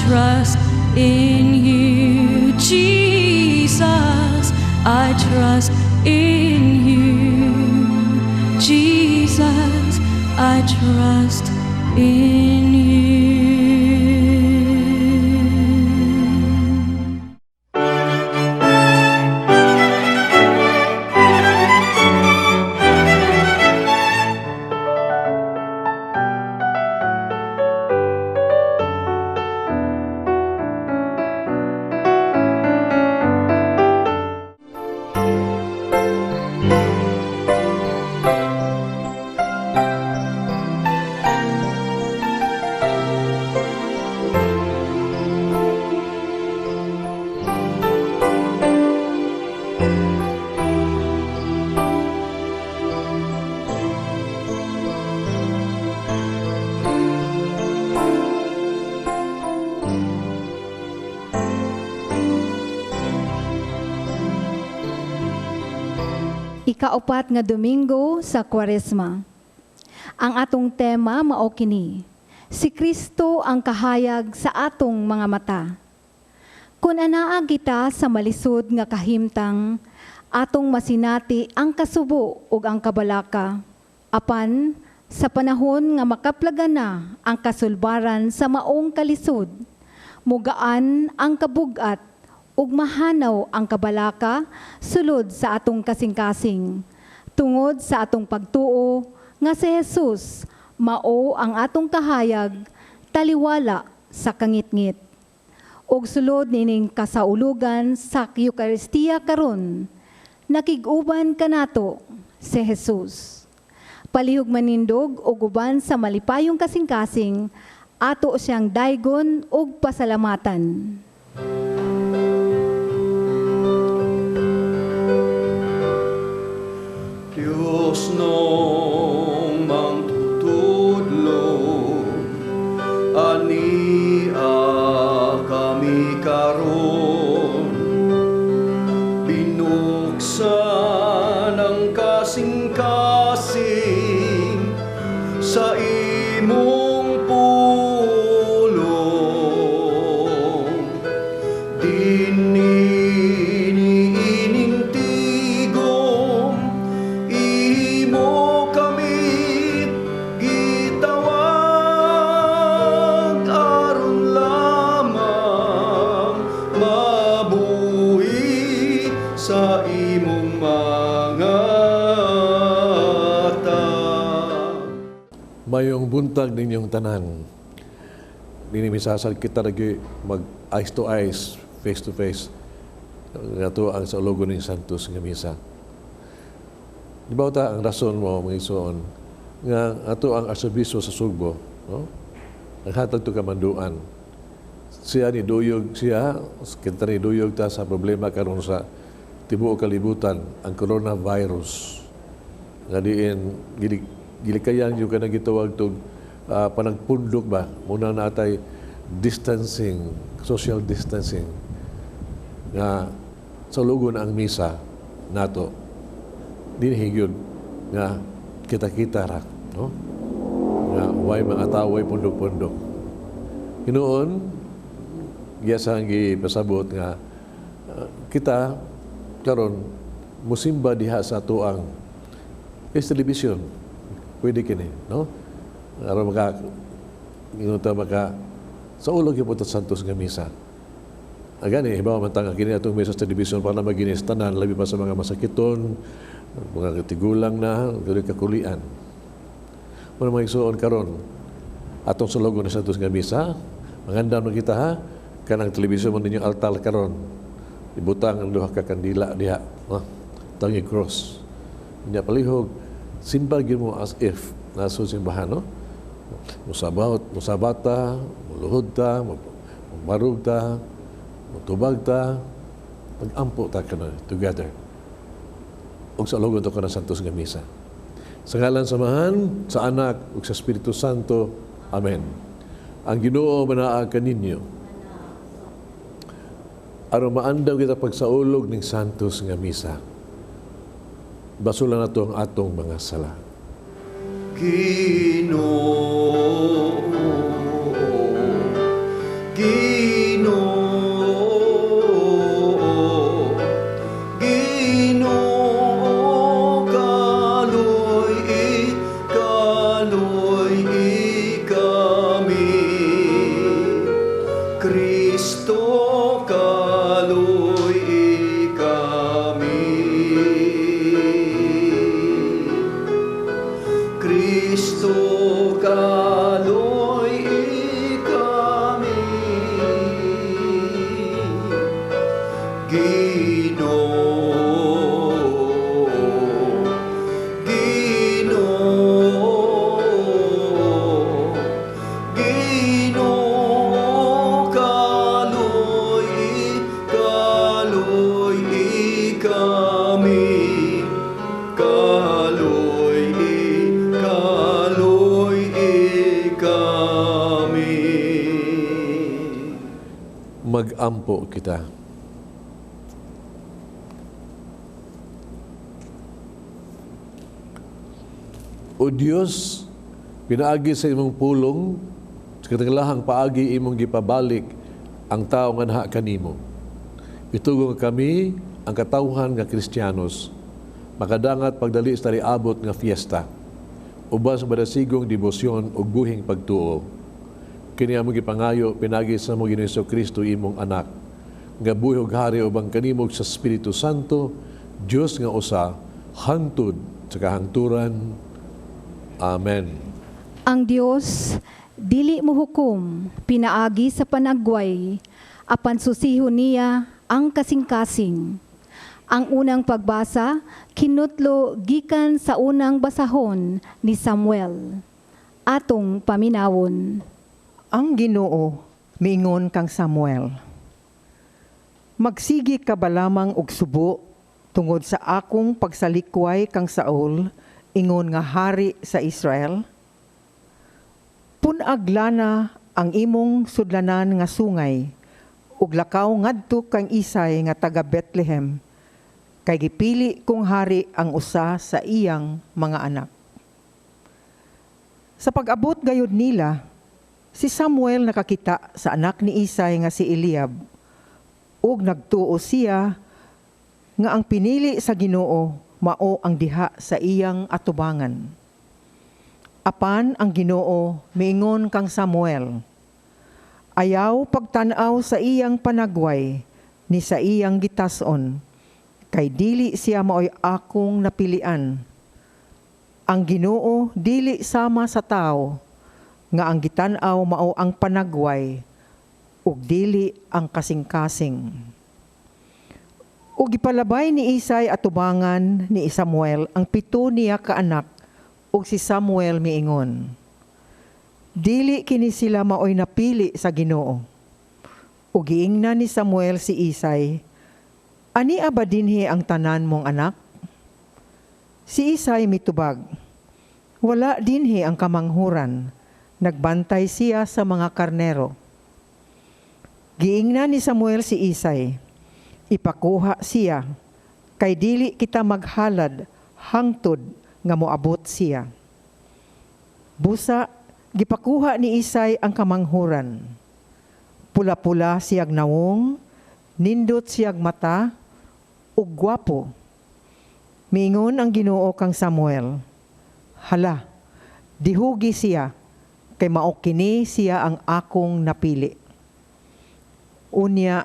trust in you, Jesus. I trust in you, Jesus. I trust in you. Ikaupat nga Domingo sa Kwaresma. Ang atong tema mao kini: si Kristo ang kahayag sa atong mga mata. Kun anaa kita sa malisod nga kahimtang, atong masinati ang kasubo ug ang kabalaka. Apan sa panahon nga makaplagan na ang kasulbaran sa maong kalisod, mugaan ang kabug-at ug mahanaw ang kabalaka sulod sa atong kasing-kasing, tungod sa atong pagtuo nga si Jesus mao ang atong kahayag taliwala sa kangit-ngit. Ug sulod nining kasaulugan sa Eucharistia karon, nakig-uban kanato si Jesus. Palihog manindog ug uban sa malipayong kasing-kasing, ato siyang daygon ug pasalamatan. Diyos nong mangtutudlo, ania kami karon, binuksan ang kasing-kasing sa imong pulong. Sa imong mga mayong buntag ninyong tanan. Dinimisasal kita lagi mag eyes to eyes, face to face. Nato ang sa ulogon ng Santos nga misa. Di ba ta ang rason mo mga isuon nga ato ang arsobispo sa Sugbo, no? Naghatag to kamanduan. Siya ni duyog siya, kita ni duyog ta sa problema karon sa tibuok kalibutan, ang coronavirus. Nga diin gilikayan yung kanang gitawag tog panagpundok ba, muna natay distancing, social distancing nga sa lugon ang misa nato dinhigyod nga kita-kita ra, no? Nga way mga tao way pundok-pundok. Hinoon giyasang gipasabot nga kita karon musimba diha sa tuang television. Pwede kini, no? Aron inuta maka sa ulo gyud puto Santos nga misa. Agani hibaw man tanga kini atong misa sa television para maginis tanan labi pa sa mga masakiton, mga katigulang na, dili kakulian. Muna mga igsuon karon atong sulugon ni Santos nga misa, mangandam na kita ha kanang television mo ninyong altar karon. Ibutang ang duha ka kandila diha, no? Tangi cross. Nya palihog simba gyud mo as if naso simbahan, no? Musabata, muluhod ta, marug ta, mutubag ta, pag-ampo ta kana together. Og sa logon to kana Santos nga misa. Sa ngalan samahan, sa Anak ug sa Espiritu Santo. Amen. Ang Ginoo manaag kaninyo. Aron maandaw kita pagsaulog ning Santos nga misa. Basulan nato ang atong mga sala. Ginoo, mag-ampo kita. O Diyos, pinaagi sa imong pulong, sa katanglahang paagi imong gipabalik ang tao nga naha kanimo. Itugo nga kami, ang katawhan nga Kristiyanos, makadangat pagdali sa abot nga fiesta, uban sa madasigong debosyon o guhing pagtuo. Kini among gipangayo, pinagi sa mo Ginoong Kristo imong anak, nga buhi ug hari ubang kanimog sa Espiritu Santo, Diyos nga usa, hangtod sa kahangturan. Amen. Ang Dios dili mo hukom, pinaagi sa panagway, apan susihon niya ang kasing-kasing. Ang unang pagbasa, kinutlo gikan sa unang basahon ni Samuel. Atong paminawon. Ang Ginoo miingon kang Samuel, magsigi ka ba lamang og subo tungod sa akong pagsalikway kang Saul, ingon nga hari sa Israel? Punaglana ang imong sudlanan nga sungay, ug lakaw ngadto kang Isay nga taga Bethlehem, kay gipili kong hari ang usa sa iyang mga anak. Sa pag-abot gayud nila, si Samuel nakakita sa anak ni Isay nga si Eliab, ug nagtuo siya nga ang pinili sa Ginoo mao ang diha sa iyang atubangan. Apan ang Ginoo miingon kang Samuel, ayaw pagtan-aw sa iyang panagway ni sa iyang gitason, kay dili siya maoy akong napilian. Ang Ginoo dili sama sa tao, nga ang gitan-aw mao ang panagway, ug dili ang kasing-kasing. Ug gipalabay ni Isay atubangan ni Samuel ang 7 niya ka anak, ug si Samuel miingon, dili kini sila maoy napili sa Ginoo. Ug giingnan ni Samuel si Isay, ani aba dinhi ang tanan mong anak? Si Isay mitubag, wala dinhi ang kamanghuran, nagbantay siya sa mga karnero. Giingnan ni Samuel si Isay, ipakuha siya, kay dili kita maghalad hangtod nga moabot siya. Busa, gipakuha ni Isay ang kamanghuran. Pula-pula siyag nawong, nindot siyag mata, ug gwapo. Miingon ang Ginoo kang Samuel, hala, dihugi siya, kay mao kini siya ang akong napili. Unya,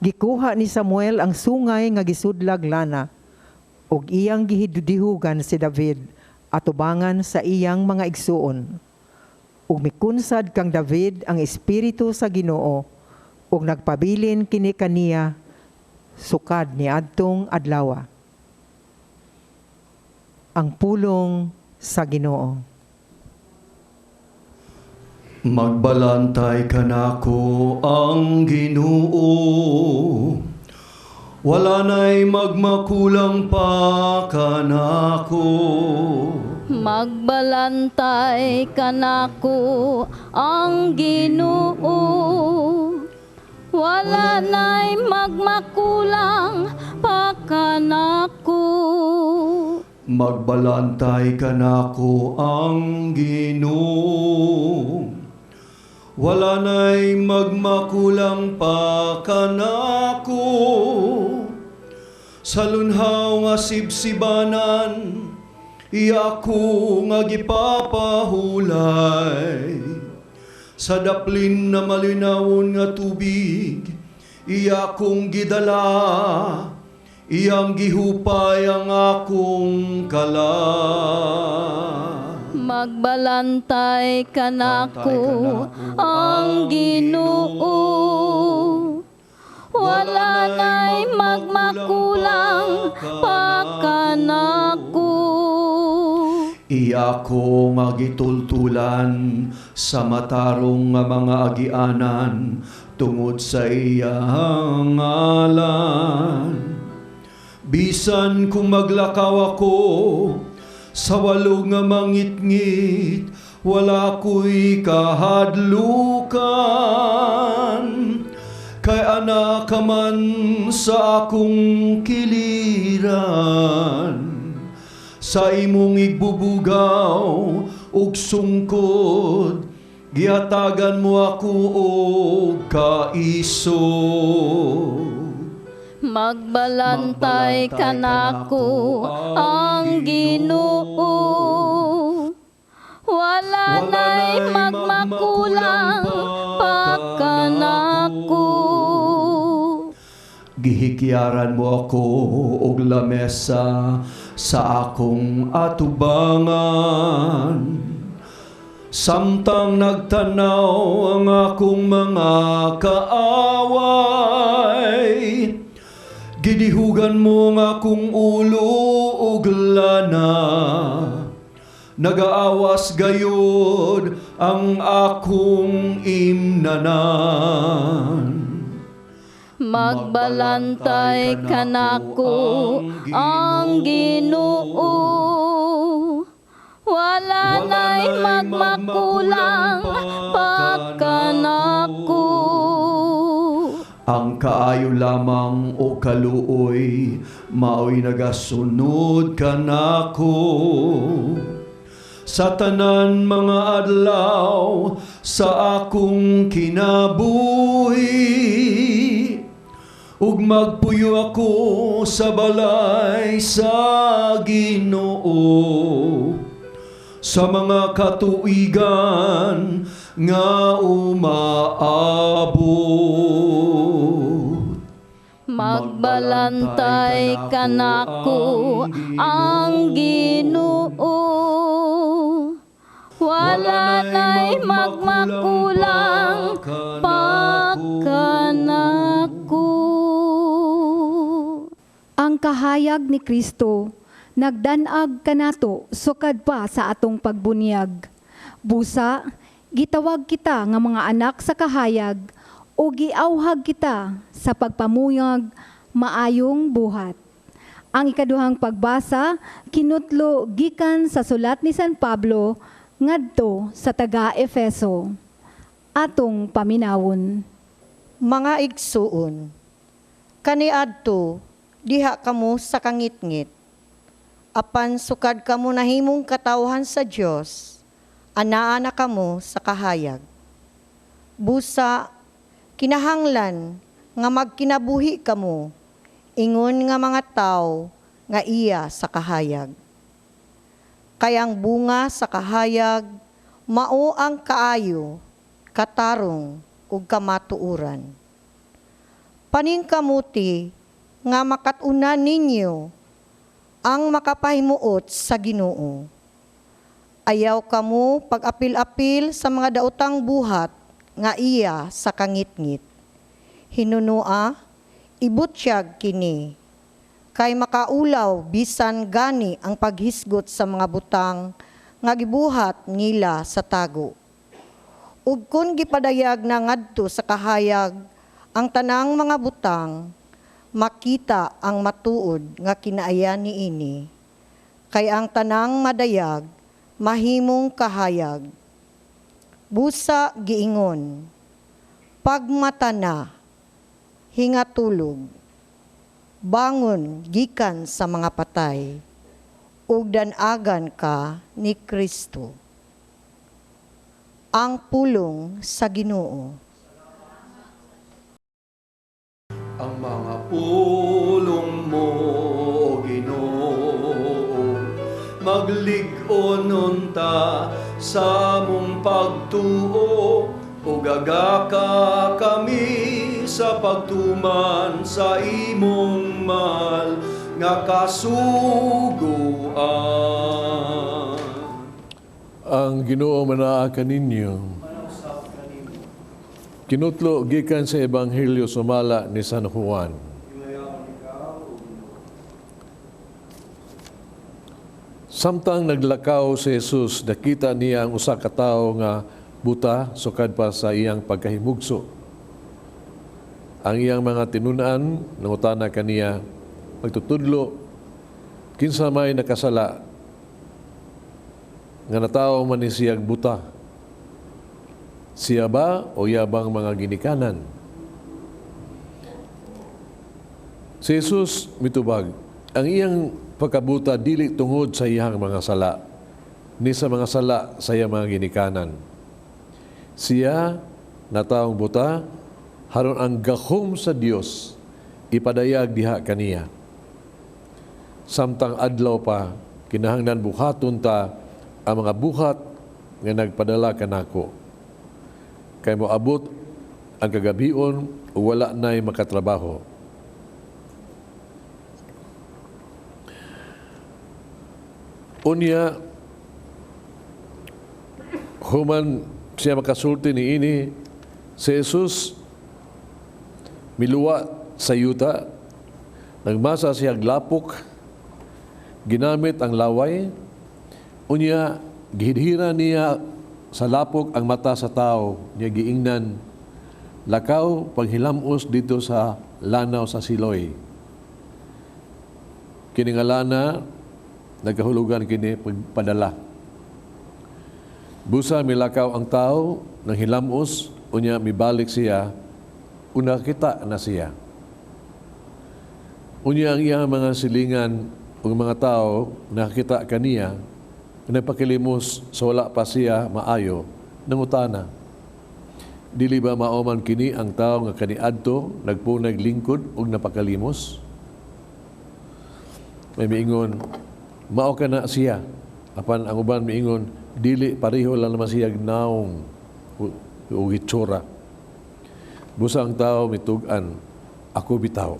gikuha ni Samuel ang sungay nga gisudlag lana, ug iyang gihidudihugan si David atubangan sa iyang mga igsuon. Ug mikunsad kang David ang espiritu sa Ginoo, ug nagpabilin kini kaniya sukad ni adtong adlaw. Ang pulong sa Ginoo. Magbalantay ka nako ang Ginoo, wala na'y magmakulang pa ka nako. Magbalantay kanako ang Ginoo, wala na'y magmakulang pa kanako. Magbalantay ka nako ang Ginoo, wala na'y magmakulang pa kanako. Sa lunhaw nga sibsibanan, iyako nga gipapahulay. Sa daplin na malinawon nga tubig, iyakong gidala, iyang gihupay ang akong kala. Magbalantay kanako ang Ginoo, wala na'y magmakulang pa kanako. Iyako nga gitultulan sa matarong nga mga agianan tungod sa iyang ngalan. Bisan kung maglakaw ako sa walog nga mangit-ngit, wala ko'y kahadlukan. kay anak ka man sa akong kiliran. Sa imong igbubugaw ug sungkod, gihatagan mo ako og kaisog. Magbalantay ka nako ang Ginoo. Wala na'y magmakulang pagkanako. Gihikyaran mo ako og lamesa sa akong atubangan. Samtang nagtanaw ang akong mga kaaway, gidihugan mo nga akong ulo ug lana. Nagaawas gayod ang akong imnanan. Magbalantay ka nako ang Ginoo. Wala na'y magmakulang pagkanako. Ang kaayo lamang o kaluoy, mao'y nagasunod ka nako. Sa tanan mga adlaw sa akong kinabuhi, ug magpuyo ako sa balay sa Ginoo. Sa mga katuigan nga umaabot. Magbalantay ka nako ang Ginoo. Wala na'y magmakulang pagkanako. Ang kahayag ni Kristo, nagdanag kanato sukad pa sa atong pagbunyag. Busa, gitawag kita nga mga anak sa kahayag o giawhag kita sa pagpamuyag maayong buhat. Ang ikaduhang pagbasa kinutlo gikan sa sulat ni San Pablo ngadto sa taga-Efeso. Atong paminawon. Mga igsuon, kaniadto diha kamo sa kangitngit. Apan sukad kamo nahimong katawhan sa Dios, anaa na kamo sa kahayag. Busa, kinahanglan nga magkinabuhi kamo, ingon nga mga tao nga iya sa kahayag. Kayang bunga sa kahayag, mao ang kaayo, katarong, ug kamatuuran. Paningkamuti nga makatuna ninyo ang makapahimuot sa Ginoo. Ayaw kamo pag-apil-apil sa mga daotang buhat nga iya sa kangitngit. Hinunua, ibutyag kini, kay makaulaw bisan gani ang paghisgot sa mga butang nga gibuhat nila sa tago. Ug kun gipadayag na ngadto sa kahayag ang tanang mga butang, makita ang matuod nga kinaayan niini, kay ang tanang madayag mahimong kahayag. Busa giingon, pagmata na, hingatulog, bangon gikan sa mga patay, ug danagan ka ni Kristo. Ang pulong sa Ginoo. Ang mga pulong mo, Ginoo, maglig-on unta sa mong pagtuo, ug agaka kami sa pagtuman sa imong mahal nga kasuguan. Ang Ginoo manaa kaninyo. Kinutlo gikan sa Ebanghelyo sumala ni San Juan. Samtang naglakaw si Jesus, nakita niya ang usa ka tawo nga buta sukad pa sa iyang pagkahimugso. Ang iyang mga tinunan nangutana kaniya, magtutudlo, kinsa may nakasala nga natawo man ni siyang buta. Siya ba o yabang mga ginikanan? Si Jesus mitubag, ang iyang pagkabuta dili tungod sa iyang mga sala, ni sa mga sala sa iyang mga ginikanan. Siya na taong buta, haron ang gahom sa Dios ipadayag diha kaniya. Samtang adlaw pa, kinahanglan buhaton ta ang mga buhat nga nagpadala kanako. Kay moabot ang kagabion o wala na'y makatrabaho. Unya, human siya makasulti ni ini, si Jesus miluwa sa yuta, nagmasa siya glapok, ginamit ang laway, unya, gihidhira niya sa lapok ang mata sa tao, niya giingnan, lakaw paghilamos dito sa lanaw sa Siloy. Kini nga lana, nagkahulugan kini pagpadala. Busa milakaw ang tao, nang hilamos, unya mibalik siya, una kita na siya. Unya ang iyang mga silingan o mga tao, nakita kaniya, napakilimos sa wala pa siya maayo, nangutana. Dili ba maoman kini ang tao nga kaniadto, nagpunag lingkod o napakalimos? May miingon, mao ka na siya. Apan ang uban miingon, dili pareho lang naman siya gnaong o gitsura. Busa ang tao mitugan, ako bitaw.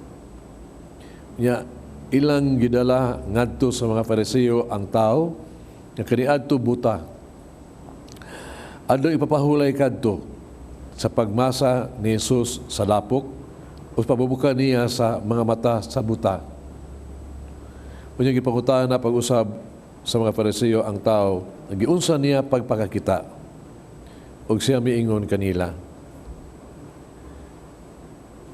Nya, ilang gidala ngadto sa mga Fariseo ang tao, nga kaniadto buta. Adto ipapahulay kadto sa pagmasa ni Jesus sa lapok o pabubuka niya sa mga mata sa buta. Unyang ipangutahan na pag-usab sa mga Fariseo ang tao, nagiunsa niya pagpakakita o siya miingon kanila.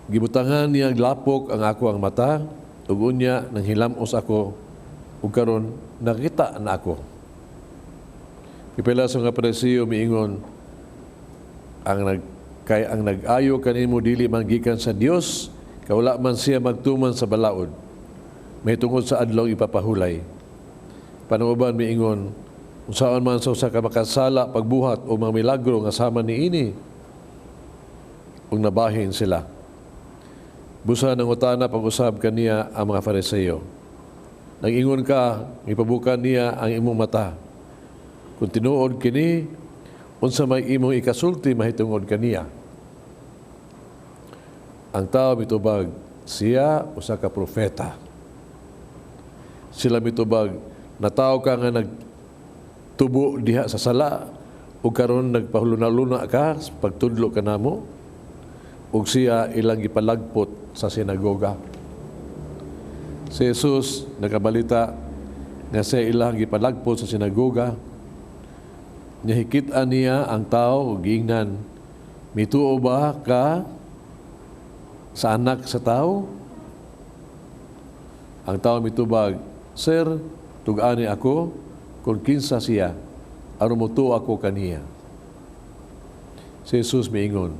Gibutangan niya glapok ang ako ang mata ug unya nang hilamos ako ug karon nakita na ako. Pipila sa mga Fariseo miingon ang nag-ayo kanimo dili man gikan sa Dios, kawala man siya magtuman sa balaod. May tungod sa adlaw ipapahulay. Panuban miingon, unsaon man sa usa ka makasala pagbuhat o mga milagro nga sama niini, ug nabahin sila. Busa ng utana pag-usab kaniya ang mga Fariseo. Nag-ingon ka, ipabukan niya ang imong mata. Kung tinuod kini, unsa may imong ikasulti mahitungod kaniya. Ang tao mitubag, siya usa ka propeta. Sila mitubag, nataw ka nga nagtubo diha sa sala ug karon nagpahuluna-luna ka pagtudlo ka namo ug siya ilang gipalagpot sa sinagoga. Si Jesus nakabalita nga siya ilang gipalagpot sa sinagoga. Nahikit-an niya ang tao ug giingnan, mituo ba ka sa anak sa tao? Ang tao mitubag, Sir, tug-ani ako kung kinsa siya, aron mutuo ako kaniya. Si Jesus miingon,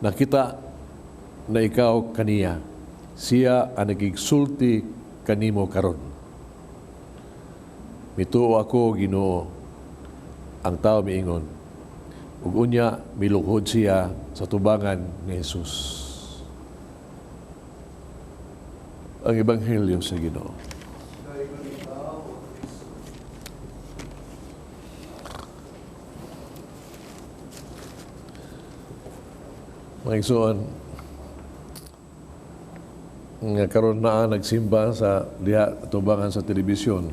nakita na ikaw kaniya, siya ang nagigsulti kanimo karon. Mituo ako, Ginoo. Ang tao miingon, ug unya miluhod siya sa tubangan ni Jesus. Ang Ebanghelyo sa Ginoo. Mga igsoon, nga karon na nagsimba sa diha tubangan sa telebisyon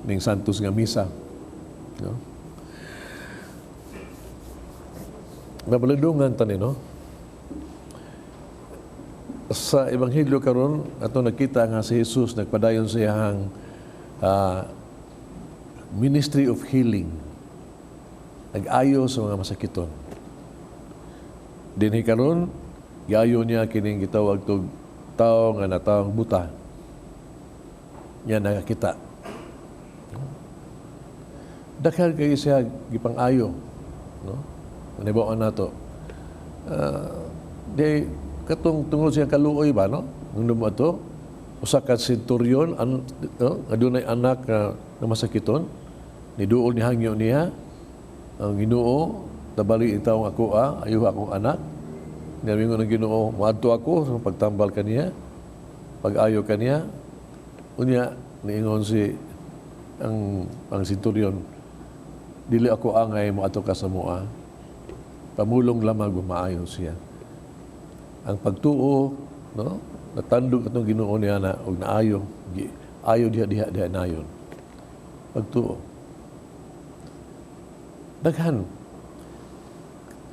ning Santos nga misa. No? Nabaludungan tani, no? Sa Ebanghelyo karon ato nakita nga si Jesus nagpadayon sa iyang ministry of healing. Nag-ayo sa mga masakiton. Dinhi karon giayo niya kining gitawag tog tao nga natawag buta. Niya nakakita. Daghang kay siya gipang-ayo, no? Nanibaon nato. Di katong tungod siya kaluoy ba, no? Nung dumo ato, usa ka senturyon adunay anak nga masakiton, niduol ni hangyo niya ang Ginoo, tabali itaw ako ayo akong anak. Namingon ng Ginoo, moadto ako sa pagtambal kaniya, pag-ayo kaniya. Unya niingon si ang senturyon, dili ako angay moadto ka sa moa. Pamulong lamang maayo siya. Ang pagtuo, no? Natandog atong Ginoo niya na og naayo, ayo diha nayon. Pagtuo. Daghan.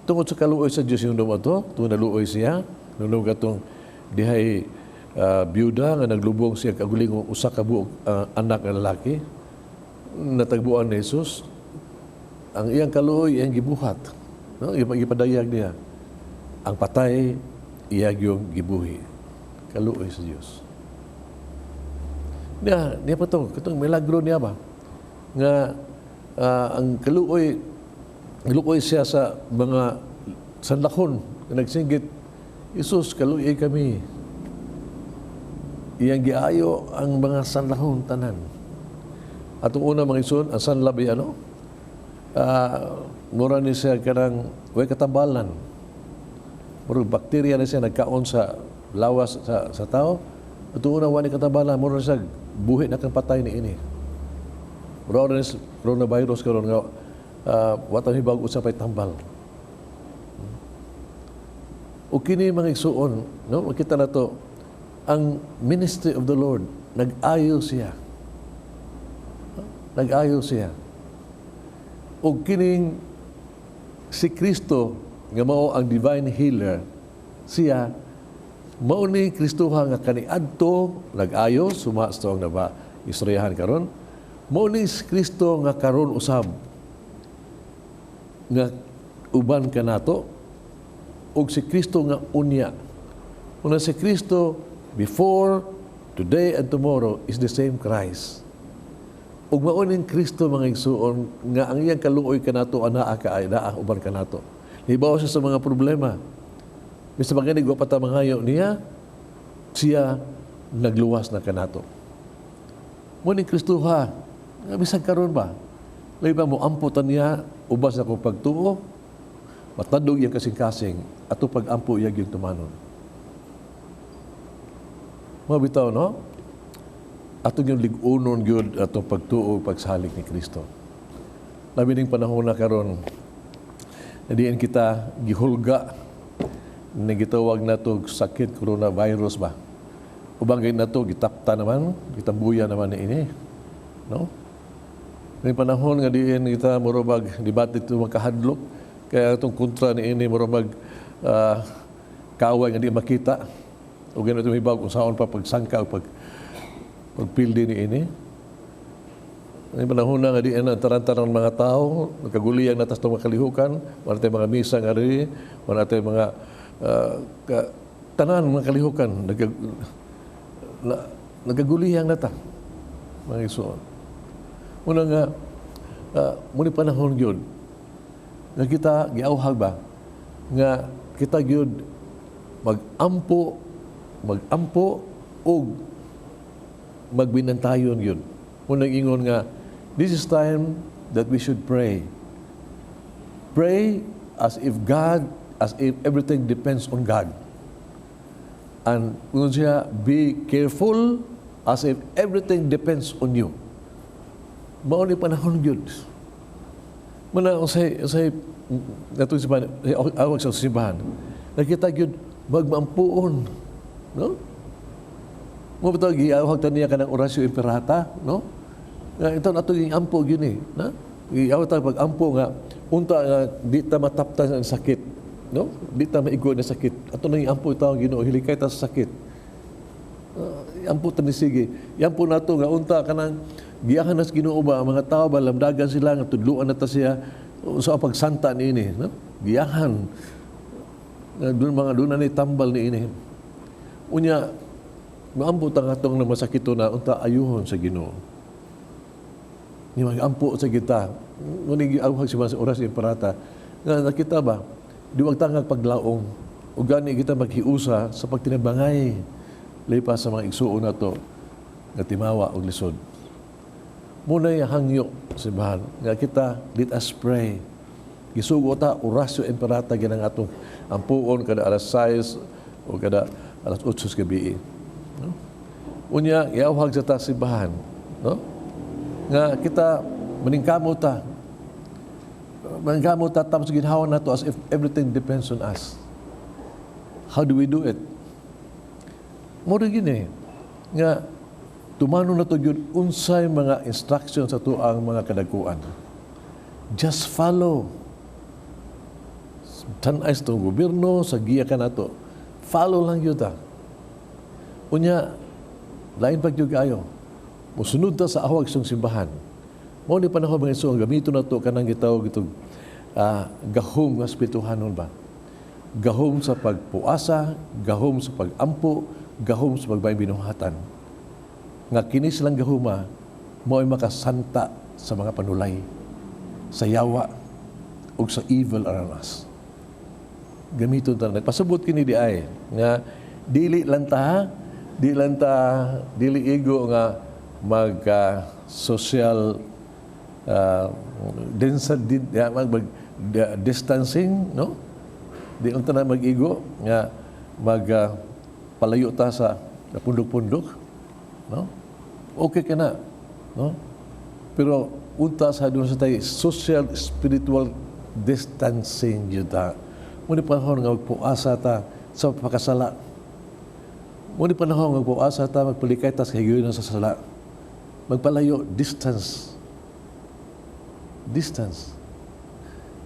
Tungod sa kaluoy sa Dios yung dumato, tungod naluoy siya, nung katong dihay byuda nga naglubong siya kaguling usa ka buok anak nga lalaki, natagbuan ni Jesus. Ang iyang kaluoy iyang gibuhat, no? Ipadayag niya. Ang patay iyang yung gibuhi. Kaluoy sa Dios. Niya pa to, katong milagro niya ba? Nga ang kaluoy siya sa mga sanlakon na nagsinggit, Isus, kaluoy kami. Iyang giayo ang mga sanlakon tanan. At una mga ison, ang sanlabi mura ni siya kanang way katambalan. Mura bakterya na siya nagkaon sa lawas sa tao. At una wani katambalan, mura siya buhi na kang patay ni ini. Mura ni coronavirus karon nga watang hibag usapay tambal. O kini mga igsuon, no? Makita na to, ang ministry of the Lord, nag-ayo siya. Nag-ayo siya. O kining si Kristo, nga mao ang divine healer, siya, mao ni Kristoha nga kaniadto, nag-ayo, sumastong na ba, istoryahan karon, mao ni Kristo nga karon usab, nga uban ka nato, ug si Kristo nga unya. Una si Kristo before, today, and tomorrow is the same Christ. Ug mauning Kristo mga igsuon nga ang iyang kaluoy kanato anaa ka ay naa uban kanato. Hibaw siya sa mga problema. Bisa maganig wa pata mangayo niya, siya nagluwas na kanato. Mauning Kristo ha, nga bisag karon ba? Labi ba mo amputan niya ubas na kong pagtuo, matandog yung kasing-kasing ato pag-ampo iyag yung tumanon. Mga bitaw, no? Atong yung ligunon yun atong pagtuo pagsalig ni Kristo. Labi ning panahon na karon, nadiin kita gihulga na gitawag na to sakit coronavirus ba? Ubangay na to, gitapta naman, gitambuya naman ni ini. No? May panahon nga diin kita murabag debate ito makahadlok, kaya itong kontra ni ini murabag kaway nga di makita. O ganito may bago kung saan pa pagsangka o pagpildi ni ini. May panahon na nga di na tarantaran mga tao, nagkaguliyang natas itong makalihukan, wala tayong mga misa nga rin, wala tayong mga tanan mga kalihukan, nagkaguliyang nata, mga isuon. Una nga, muli panahon yun, nga kita giauhag ba, nga kita yun magampo o magbinantayon yun. Unang ingon nga, this is time that we should pray. Pray as if everything depends on God. And kung siya, be careful as if everything depends on you. Mauni panahon yun. Muna, usay, natong simbahan, awag sa simbahan, nakita yun, magmampuon. No? Mo bitaw giawhag taniya kanang orasyo imperata, no? Nga ito nato yung ampo yun eh, na? Giawhag ta pag ampo nga unta nga di ta mataptan ang sakit, no? Di ta maigo na sakit. Ato na yung ampo itaw Ginoo, hilikay ta sa sakit. Ampo ta ni sige. Ampo nato nga unta kanang giyahan nas Ginoo ba ang mga tao ba lamdagan sila nga tudluan na ta siya sa pagsanta niini, no? Giyahan. Doon ni tambal ni ini. Unya, maampo ta atong na masakito na unta ayuhon sa Ginoo. Ni magampo sa kita. Ngunit giawhag sa oras imperata. Nga nakita ba, di wag tangag paglaom. O gani kita maghiusa sa pagtinabangay lipas sa mga igsuon na to nga timawa og lisod. Muna yung hangyo simbahan nga kita let us pray. Gisugo ta orasyo imperata ginang atong ampuon kada alas 6 o kada alas 8 gabi. No? Unya iawhag sa ta simbahan, no? Nga kita maningkamot ta. Maningkamot ta tapos ginhawa nato as if everything depends on us. How do we do it? Mura gini nga tumano na to gyud unsay mga instructions sa tuang mga kadakuan. Just follow. Tanay sa gobyerno, sa giya ka na to. Follow lang yun ta. Unya, lain pag yung kayo. Musunod ta sa awag sa simbahan. Mao ni panahon mga iso, ang gamito na to, kanang gitawag itong gahom nga spirituhanon ba? Gahom sa pagpuasa, gahom sa pagampo, gahom sa pagbayang binuhatan. Nga kini silang gahuma, mo ay makasanta sa mga panulay, sa yawa, o sa evil around us. Gamiton ta nagpasabot kini di ay nga dili lang ta dili ego nga mag social distancing, no? Di lang ta mag-ego nga palayo ta sa pundok-pundok, no? Okay ka na, no? Pero unta sa doon sa tayo social spiritual distancing yun ta. Muni panahon nga magpuasa ta sa pakasala. Muni panahon nga magpuasa ta magpalikay ta sa higayon sa sala. Magpalayo, distance. Distance.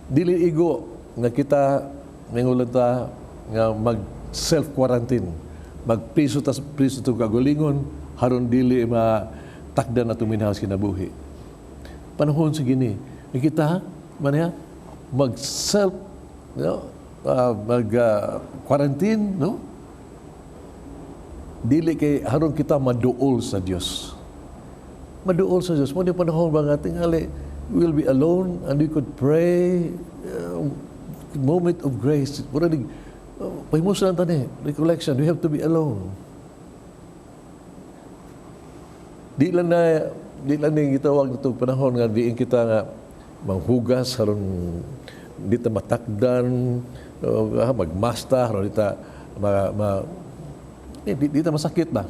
Dili igo nga kita nangulan ta nga mag self-quarantine. Magpriso ta to kagulingon haron dili matakdan na tuminhaw kinabuhi. Panahon sa gini, kita mag self, mag-quarantine, no? Dili kay haron kita maduol sa Dios. Maduol sa Dios. Mo ni panahon ba nga tingali we'll be alone and we could pray moment of grace. Already pahimusan ta ni recollection, we have to be alone. Di lang ni gitawag nitong panahon nga diin kita nga manghugas haron di ta matakdan, magmasta, di ta di ta masakit ba?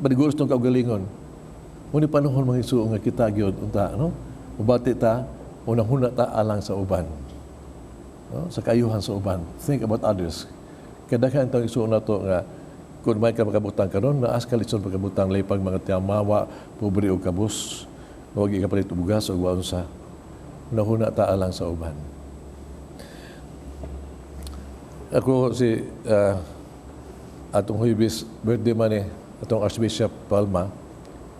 Paniguros ng kaugalingon. Muni panahon mga isuo nga kita gyud unta, no? Ubati ta, unang-una ta alang sa uban. No? Sa kayuhan sa uban. Think about others. Kadaghan tang isuo na to nga kung may ka makabutang karon, naas ka litson pagkabutang laypag mga tiyamawa, pobre o kabus, huwag ikapalit bugas o waon sa nahuna ta alang sa uban. Ako si atong Huibis birthday man atong Archbishop Palma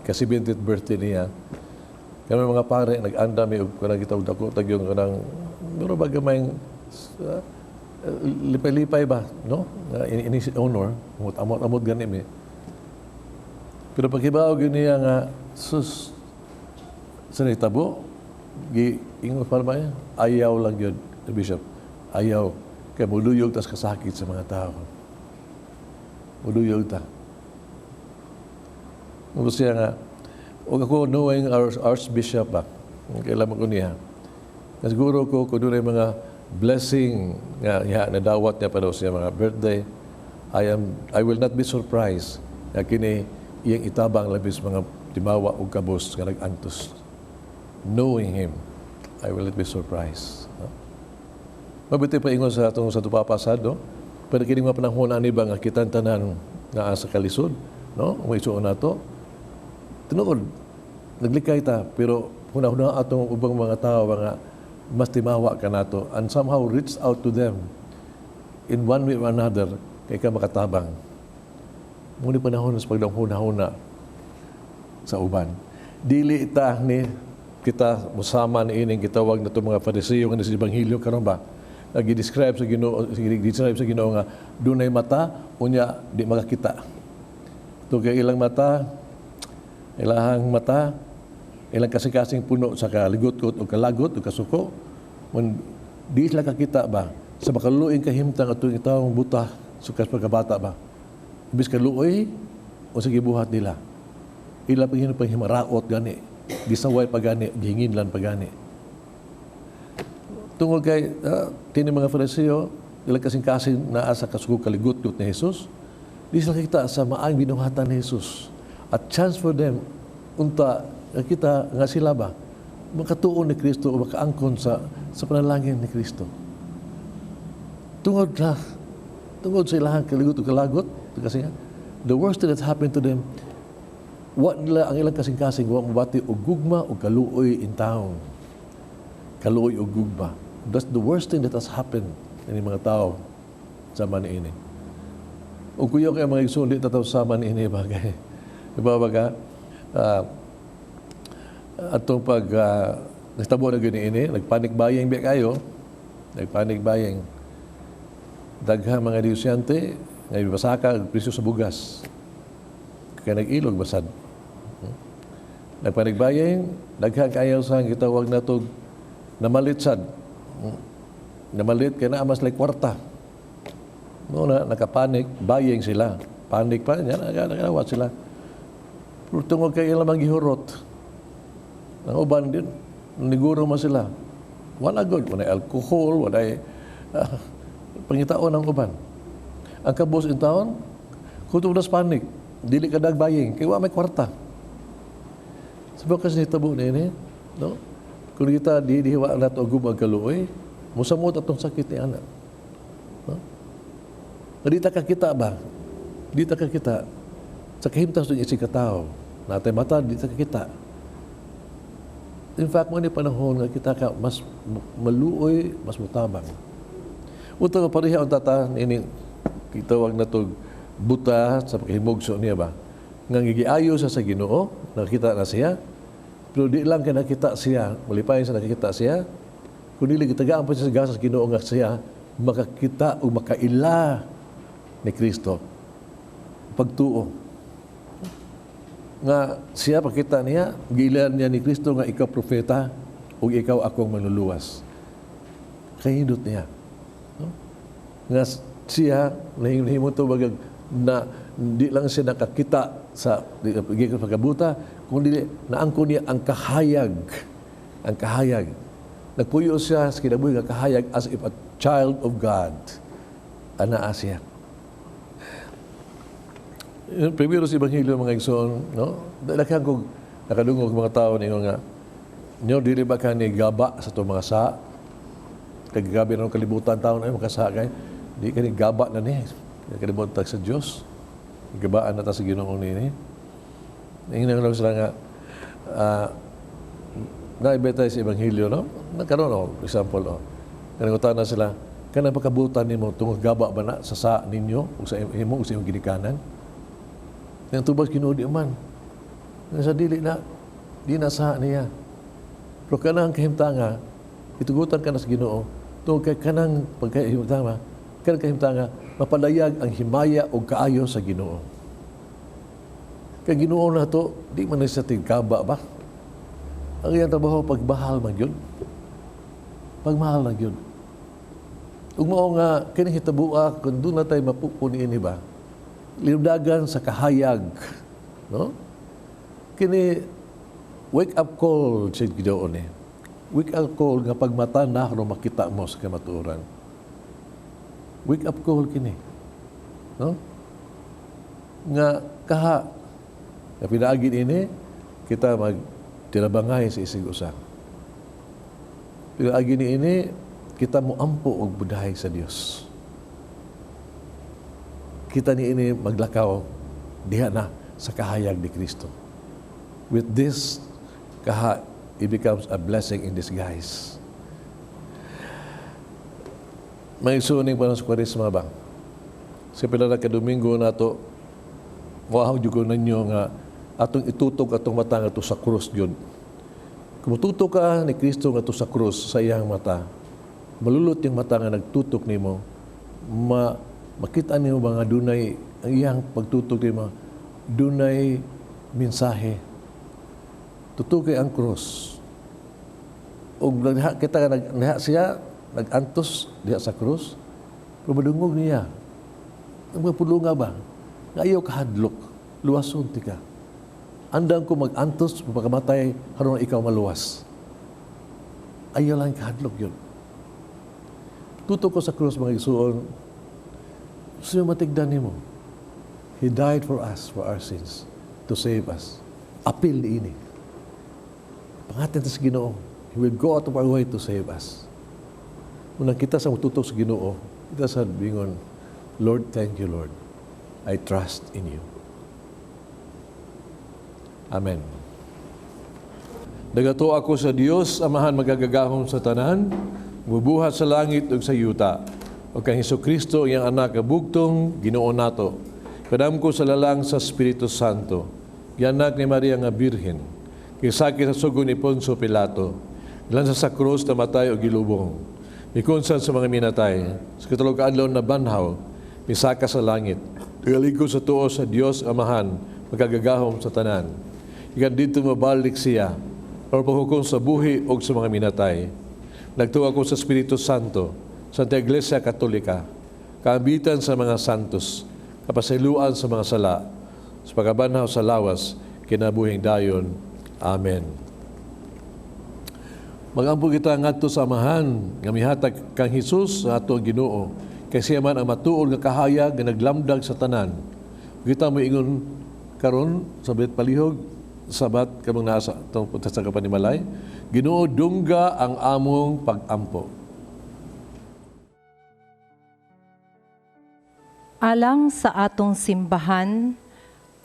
kasi 70th birthday niya. Kami mga pare nag-anda mi og kanang gitawag dako tagyong kanang pero bagamay lipay-lipay ba, no? In his honor, amot gani mi. Pero pagkibaw niya nga sus sa tabo ingon Palma ayaw lang yun, Bishop. Ayaw. Kaya muluyog tas kasakit sa mga tao. Muluyog ta. Gusto siya nga, huwag ako knowing our Archbishop ba, kailangan ko niya. Siguro ko, kung doon ay mga blessing nga nadawat niya pa daw siya mga birthday, I will not be surprised na kini iyang itabang labis mga timawa o kabos nga nag-antos. Knowing him, I will not be surprised. No? Mabiti pa ingon sa itong sa tupapasad, no? Pero kini mga panahon ani ba nga kitang tanan nga sa kalisod, no? May isuon nato. Tinuod, naglikay ta, pero huna-huna atong ubang mga tao nga mas timawa ka nato and somehow reach out to them in one way or another kay ka makatabang. Muni panahon sa pagdanghuna-huna sa uban. Dili ta ni kita musama ni ining gitawag na itong mga Pariseo nga sa Ebanghelyo karon ba? Nag-describe sa Ginoo nga dunay mata unya di makakita. To kay ilang mata, ilahang mata, ilang kasing-kasing puno sa kaligot-kot o kalagot o kasuko. When di sila kakita ba sa makaluoy kahimtang atong itawong buta sukas pagkabata ba? Ibis kaluoy, o sa gibuhat nila. Ila panghimaraot gani. Gisaway pa gani, gihinginlan pa gani. Tungod kay, tini mga Fariseo, ilang kasing-kasing naa sa kasugog kaligot-gut ni Jesus, di sila kita sa maayong binuhatan ni Jesus. At chance for them, unta, kita nga sila ba, makatuon ni Kristo o makaangkon sa panalangin ni Kristo. Tungod sa ilang kaligot o kalagot, kasi nga, the worst thing that happened to them, wa nila ang ilang kasing-kasing, wa mabati o gugma o kaluoy in town. Kaluoy o gugma. That's the worst thing that has happened in mga tao sa man ini. O kuyo kay mga igsuon, di tataw sa man ini bagay. Diba baga, atong pag nagtabo na gini ini, nagpanik bayang biya kayo, nagpanik bayang. Daghang mga negosyante, ngay basaka, presyo sa bugas. Kaya nag-ilog basad. Nagpanik bayang, daghang kayo sa gitawag na ito, namalit sad. Namalit kaya na amas like kwarta. Muna, nakapanik, bayang sila. Panik pa, yan, nagawat sila. Pero tungod kayo lang maghihurot. Ang uban din, niguro mo sila. Wala good, wala alcohol, wala pangitaon ng uban. Ang kabos in town, kung das panik, dili ka dagbaying, kaya may kwarta. Sabi kasi nitabo na ini, no? Kung kita dihiwa na ito gumag kaluoy, musamot atong sakit ni anak. No? Di ta kakita ba? Di ta kakita. Sa kahimtas doon isi katao, natay mata, di ta kakita. In fact, mo ni panahon nga kita ka mas maluoy, mas mutabang. Unta nga pareha ang tata, ini kita wag na ito buta sa pagkahimogso niya ba? Nga gigiayo sa Ginoo, nakita na siya, pero di lang ka nakita siya, malipay sa nakikita siya, kung dili gitagaan pa siya sa gasas Ginoo nga siya, makakita o makaila ni Kristo. Pagtuo. Nga siya, pakita niya, giilan niya ni Kristo nga ikaw propeta o ikaw akong manluluwas. Kahindot niya. No? Nga siya, nahimot ito bagag na di lang siya nakakita sa pagkabuta, kundi naangko niya ang kahayag. Ang kahayag. Nagpuyo siya sa kinabuhi nga kahayag as if a child of God. Anaa siya. Primero sa Ebanghelyo mga igsoon, no? Dalakan kong nakadungog mga tao ninyo nga, nyo, dili ba ka ni gaba sa itong mga sa? Kagabi ng kalibutan tao na yung makasa kay, di ka ni gaba na ni. Kalibutan sa Diyos. Gabaan na ta sa Ginoong nini. Nanginang lang sila nga, naibetay sa Ebanghelyo, no? Nagkaroon, no? Example, no? Kanangutan na sila, kanang pagkabutan ni mo, tungkol gaba ba na sa ninyo, o sa imo, o sa iyong ginikanan? Yang tubas kinudi man. Sa dili na, di na sa niya. Pero kanang kahimtanga, itugutan ka na sa Ginoo, tungkol kay kanang pagkahimtanga, kanang kahimtanga, mapalayag ang himaya o kaayo sa Ginoo. Kay Ginoo na to, di man na sa tingkaba ba? Ang iyang trabaho, pagmahal man yun. Pagmahal lang yun. Kung mao nga, kinahitabuak, kung doon na tayo mapupuniin ba, lindagan sa kahayag. No? Kini, wake up call, siya gidoon eh. Wake up call nga pagmata na kung makita mo sa kamaturan. Wake up call kini. No? Nga kaha, na pinaagin ini, kita magtirabangay sa isig usa. Pinaagin ini, kita mo ampo og budahay sa Dios. Kita ni ini maglakaw diha na sa kahayag ni Kristo. With this, it becomes a blessing in disguise. May suning pa ng Kwaresma ba? Sa pinala ka Domingo na ito, mahaw dyan ninyo nga atong itutok atong mata nga ito sa krus yun. Kung tutok ka ni Kristo nga ito sa krus sa iyang mata, malulot yung mata nga nagtutok ni mo, makita niyo mga dunay, ang iyang pagtutok ni mo, dunay mensahe. Tutukay ang krus. O kita nga siya, nag-antos diha sa krus, pero madungog niya. Ang mga pulunga ba? Ayaw kahadlok, luwason ti ka. Andang ko mag-antos, mapakamatay, harong ikaw maluwas. Ayaw lang kahadlok yun. Tuto ko sa krus, mga igsuon, siya matigdan mo. He died for us, for our sins, to save us. Apil ni ini. Pangatin sa Ginoo, He will go out of our way to save us. Unang kita sa tutok sa Ginoo, kita sa bingon, Lord, thank you, Lord. I trust in you. Amen. Nagato ako sa Dios, Amahan magagagahom sa tanan, mubuhat sa langit ug sa yuta. O kang Hesukristo, iyang anak kabugtong, Ginoo nato. Kadam ko sa lalang sa Espiritu Santo, yanak ni Maria nga Birhen, kisaki sa sugo ni Poncio Pilato, ilan sa krus na matay o gilubong, ikunsan sa mga minatay, sa katulog adlaw na banhaw, misaka sa langit, igaligo sa tuo sa Dios Amahan, magagagahom sa tanan. Ikan dito mabalik siya, o paghukom sa buhi o sa mga minatay. Nagtuwa ko sa Espiritu Santo, Santa Iglesia Katolika, kaambitan sa mga santos, kapasailuan sa mga sala, sa pagkabanhaw sa lawas, kinabuhing dayon. Amen. Magampo kita ngadto sa Amahan, nga mihatag kang Hesus sa ato ang Ginoo, kay siya man ang matuol nga kahayag nga naglamdag sa tanan. Kita mo ingon karon sa bit palihog, sabat kamong nasa itong punta sa kapanimalay, Ginoo dungga ang among pag-ampo. Alang sa atong simbahan,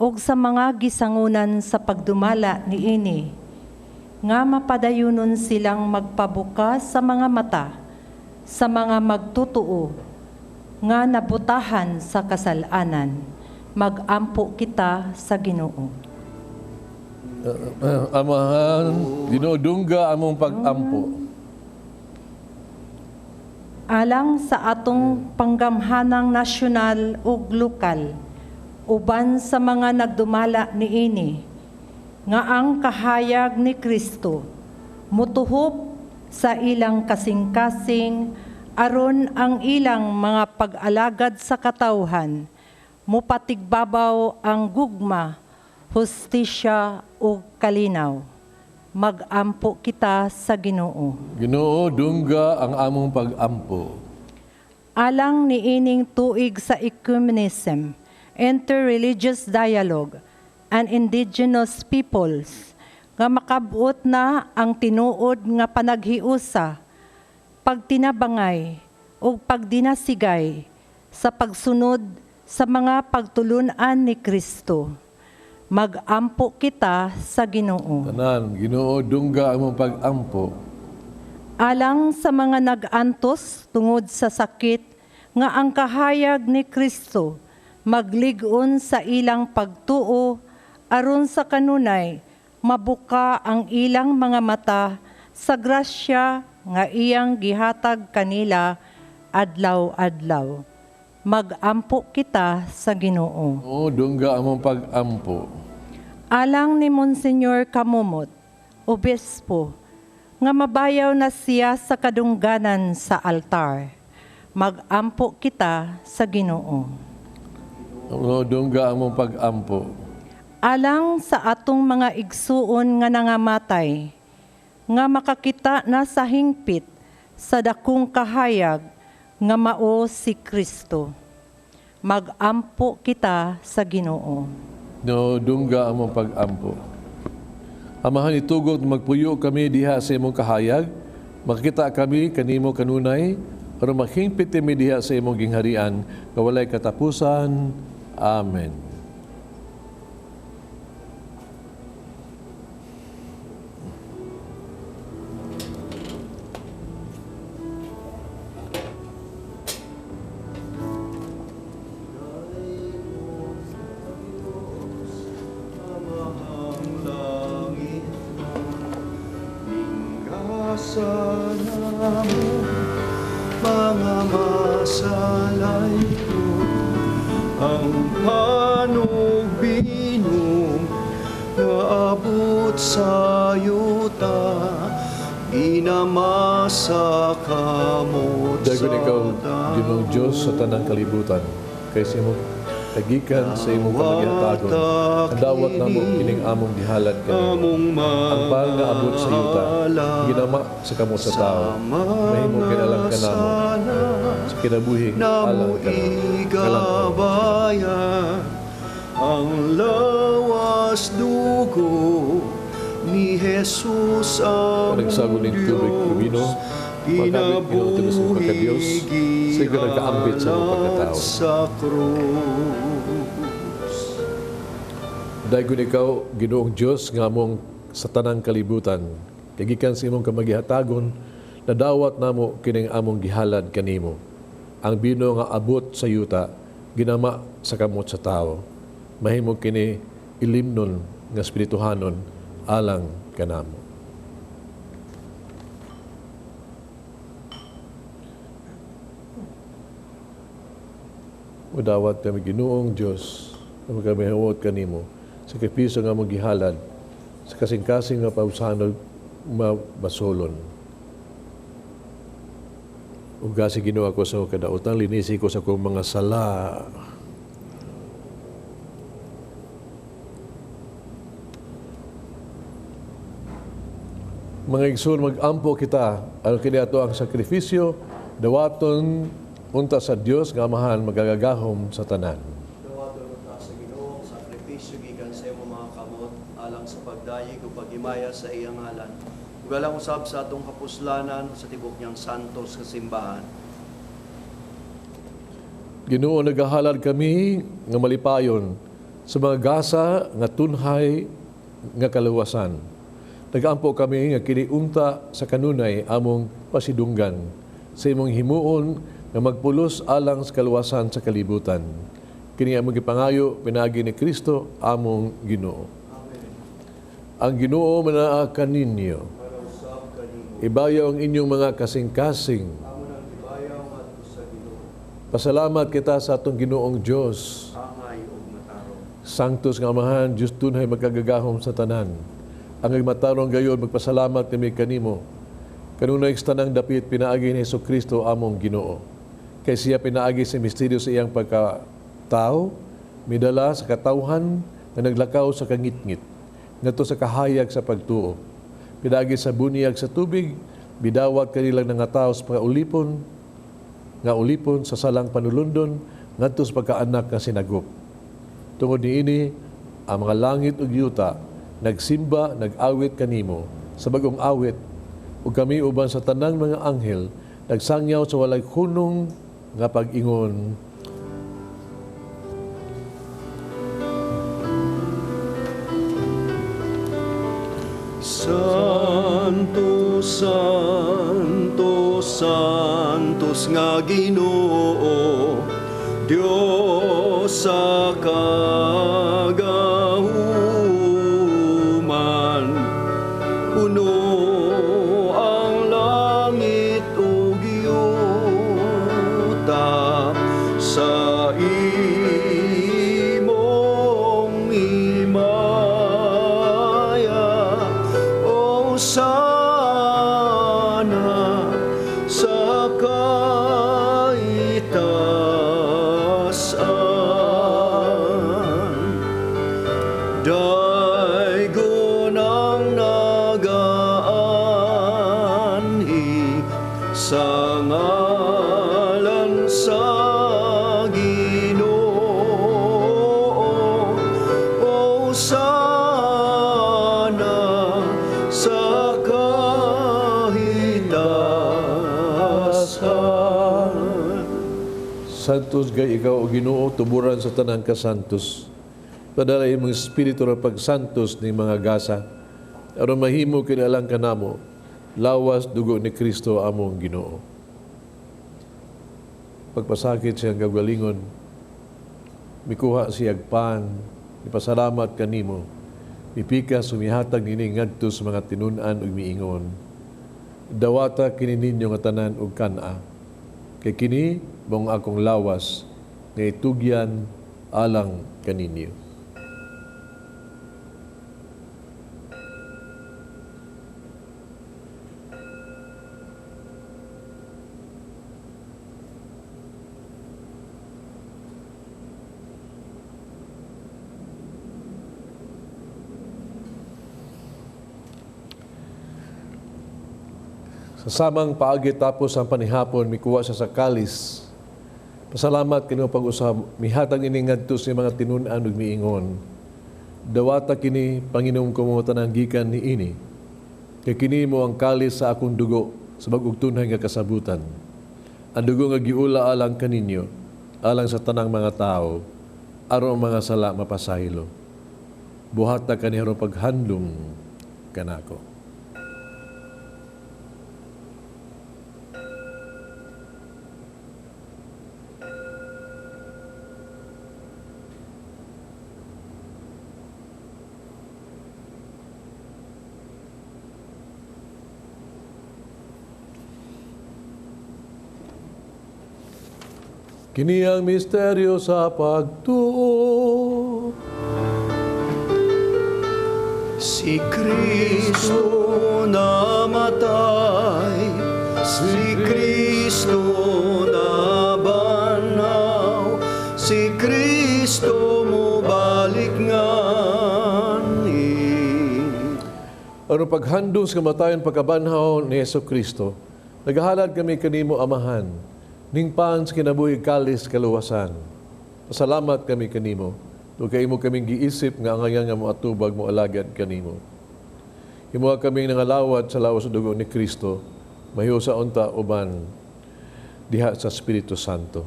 o sa mga gisangunan sa pagdumala ni ini, nga mapadayunon silang magpabukas sa mga mata, sa mga magtutuo, nga nabutahan sa kasalanan, mag-ampo kita sa Ginoo. Amahan, Ginoo dungga among pag-ampo. Alang sa atong panggamhanang nasyonal ug lokal, uban sa mga nagdumala niini, nga ang kahayag ni Kristo mutuhop sa ilang kasing-kasing aron ang ilang mga pag-alagad sa katawhan, mupatigbabaw ang gugma, hustisya ug kalinaw. Mag-ampo kita sa Ginoo. Ginoo dungga ang among pag-ampo. Alang niining tuig sa ecumenism, interreligious dialogue, and indigenous peoples, nga makabuot na ang tinuod nga panaghiusa, pagtinabangay o pagdinasigay sa pagsunod sa mga pagtulunan ni Kristo. Mag-ampo kita sa Ginoo. Tanan, Ginoo dungga among pag-ampo. Alang sa mga nag-antos tungod sa sakit, nga ang kahayag ni Kristo magligon sa ilang pagtuo, aron sa kanunay, mabuka ang ilang mga mata sa grasya nga iyang gihatag kanila adlaw-adlaw. Mag-ampo kita sa Ginoo. Oo, dungga among pag-ampo. Alang ni Monsignor Kamumot, obispo, nga mabayaw na siya sa kadungganan sa altar. Mag-ampo kita sa Ginoo. Oo, dungga among pag-ampo. Alang sa atong mga igsuon nga nangamatay, nga makakita na sa hingpit sa dakong kahayag nga mao si Kristo. Mag-ampo kita sa Ginoo. No, dungga among pag-ampo. Amahan itugod magpuyo kami diha sa imong kahayag, makita kami kanimo kanunay, aron maghingpit kami diha sa imong gingharian, kawalay katapusan. Amen. Sana mo mga masalay ko, ang panog binom na abot sa yuta, ginamasa kamot Dagon ikaw, sa Ginoong Diyos sa tanang kalibutan, kay sa imong kagikan sa imong pamagiatagon, dawat namo kining among gihalad kanimo. Ang pang naabot sa yuta, ginama sa kamo sa tao, mahimo kinalang kanamo, sa kinabuhing alang kanamo. Ang lawas dugo ni Jesus ang Panagsagol ng tubig kumino, pagkabit inutulos ng pagkadiyos, sige nagkaambit sa mga pagkatao. sa krus. Dayon ikaw, Ginoong Diyos, nga among sa tanang kalibutan, kagikan sa imong kamagihatagon, na dawat namo kining among gihalad kanimo. Ang bino nga abot sa yuta, ginama sa kamot sa tao. Mahimo kini ilimnon nga espirituhanon alang kanamo. Udawat kami Ginoong Diyos, na magkamihawot kanimo, sakripisyo nga mong gihalad, sa kasing-kasing nga pausanod mabasolon. Ugasi Ginoo ako sa kadautan, linisi ko sa kong mga sala. Mga igsoon, mag-ampo kita, ano kini ato ang sakripisyo, dawaton unta sa Dios nga amahan magagagahom sa tanan. Dawaton unta sa Ginoo sakripisyo gikan sa imong mga kamot alang sa pagdayeg ug paghimaya sa iyang ngalan. Ug alang usab sa atong kapuslanan sa tibok niyang santos nga simbahan. Ginoo, nagahalad kami nga malipayon sa mga gasa nga tunhay nga kaluwasan. Nag-ampo kami nga kiniunta sa kanunay among pasidunggan sa imong himuon nga magpulos alang sa kaluwasan sa kalibutan. Kini among gipangayo pinagi ni Kristo among Ginoo. Ang Ginoo manaa kaninyo. Ibayaw ang inyong mga kasing-kasing. Pasalamat kita sa atong Ginoong Diyos. Sanctus nga amahan, Diyos tunay magkagagahom sa tanan. Ang magmatarong gayon, magpasalamat kami kanimo. Kanunay tanang dapit pinaagi ni Jesucristo among Ginoo. Kay siya pinaagi sa misteryo sa iyang pagkatao, midala sa katawhan nga naglakaw sa kangitngit, ngadto sa kahayag sa pagtuo. Pinaagi sa bunyag sa tubig, bidawat kanilang nangatao sa pagkaulipon, nga ulipon sa salang panulundon, ngadto sa pagkaanak nga sinagop. Tungod niini, ang mga langit ug yuta nagsimba, nag-awit kanimo sa bagong awit, ug kami uban sa tanang mga anghel nagsangyaw sa walay hunong nga pag-ingon. Santo, Santo, Santos nga Ginoo, Dios sa kagahuman, puno ang langit ug yuta sa imong himaya. O sana sa kaitasan, daygon ang nagaanhi sa ngalan sa Ginoo. O sana sa kahitasan. Santos gay ikaw o Ginoo, tuburan sa tanang kasantos. Padala imong espiritu ra pagsantos ni mga gasa, aron mahimo kinalang kanamo, lawas dugo ni Kristo among Ginoo. Pagpasakit siyang gagalingon, mikuha siyag pan, ipasalamat kanimo, mipika sumihatag nini ngadto sa mga tinunan ug miingon. Dawata kini ninyo nga tanan ug kana, kay kini mong akong lawas nga itugyan alang kaninyo. Sa samang paagi tapos ang panihapon, mikuha siya sa kalis. Pasalamat kini pag-usab, mihatag ini ngadto sa mga tinun-an ug miingon. Dawata kini Panginoon ko mo tanang gikan ni ini. Kay kini mo ang kalis sa akong dugo sa bag-og tunay nga kasabutan. Ang dugo nga giula alang kaninyo, alang sa tanang mga tao, aron ang mga sala mapasahilo. Buhata kaniharo paghandom kanako. Kini ang misteryo sa pagtuo. Si Kristo namatay, si Kristo nabanaw, si Kristo mo balik ngani. Ano paghandom sa kamatayon pagkabanhaw ni Yesu Kristo, naghahalad kami kanimo Amahan, ning paan sa kinabuhi kalis kaluwasan. Pasalamat kami kanimo, ug kay imo kaming giisip nga angayan nga moatubag mo alagad kanimo. Imo kaming nangalawat sa lawas sa dugo ni Kristo, mahiyo sa unta uban diha sa Espiritu Santo.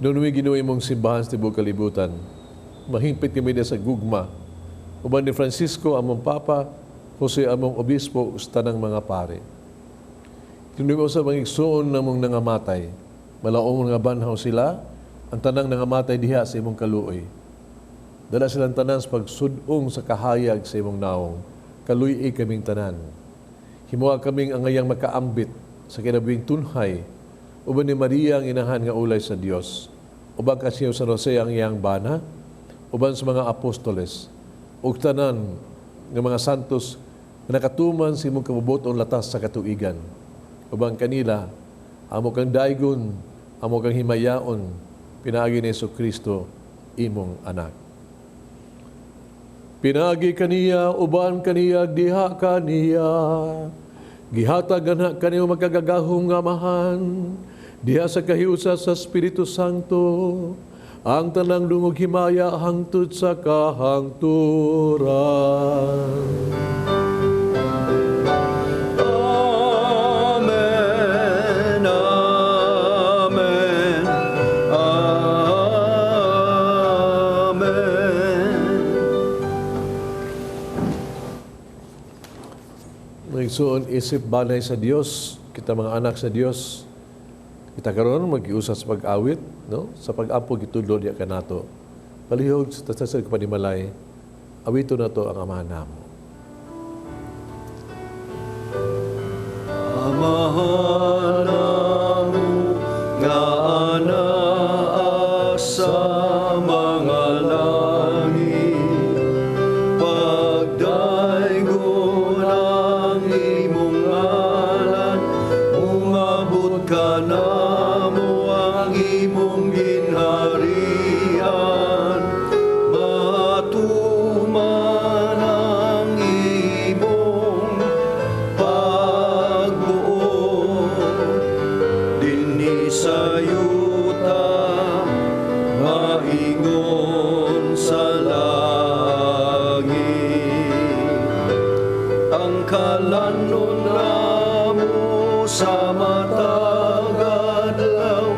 Nunumi Ginoo imong simbahan sa tibuok kalibutan, mahimpit kami sa gugma, uban ni Francisco among Papa, Jose among Obispo, usta ng mga pare. Tinunimo sa mga igsoon na mong nangamatay, malaong nga banhaw sila, ang tanang nangamatay diha sa imong kaluoy. Dala silang tanan sa pagsudong sa kahayag sa imong naong, kaluy kaming tanan. Himuha kaming angayang makaambit sa kinabuhing tunhay, uban ni Maria ang inahan nga ulay sa Dios, uban kasiyo sa Jose ang iyang bana, uban sa mga apostoles, ug tanan ng mga santos na nakatuman sa imong kabubuton latas sa katuigan. Ubang kanila, amo kang daygon, amo kang himayaon, pinaagi ni Jesucristo, imong anak. Pinaagi kaniya, uban kaniya, diha kaniya, gihatag anak kaniya magkagagahong Amahan, diha sa kahiusa sa Espiritu Santo, ang tanang dungog himaya hangtod sa kahangturan. Igsoon isip banay sa Dios, kita mga anak sa Dios. Kita karon mag-iusas sa pag-awit, no? Sa pag-ampo gitudlo diya kanato. Palihog sa tasasag kapanimalay, awito na to ang Amahan namo. Amahan namo nga anaa sa mga langit, pagdaygon ang imong ngalan, umabot ka namo ang imong ginharian, matuman ang imong pagbuo dinhi sa yuta, maingon sa langit. Ang kalanon namo sa matag adlaw,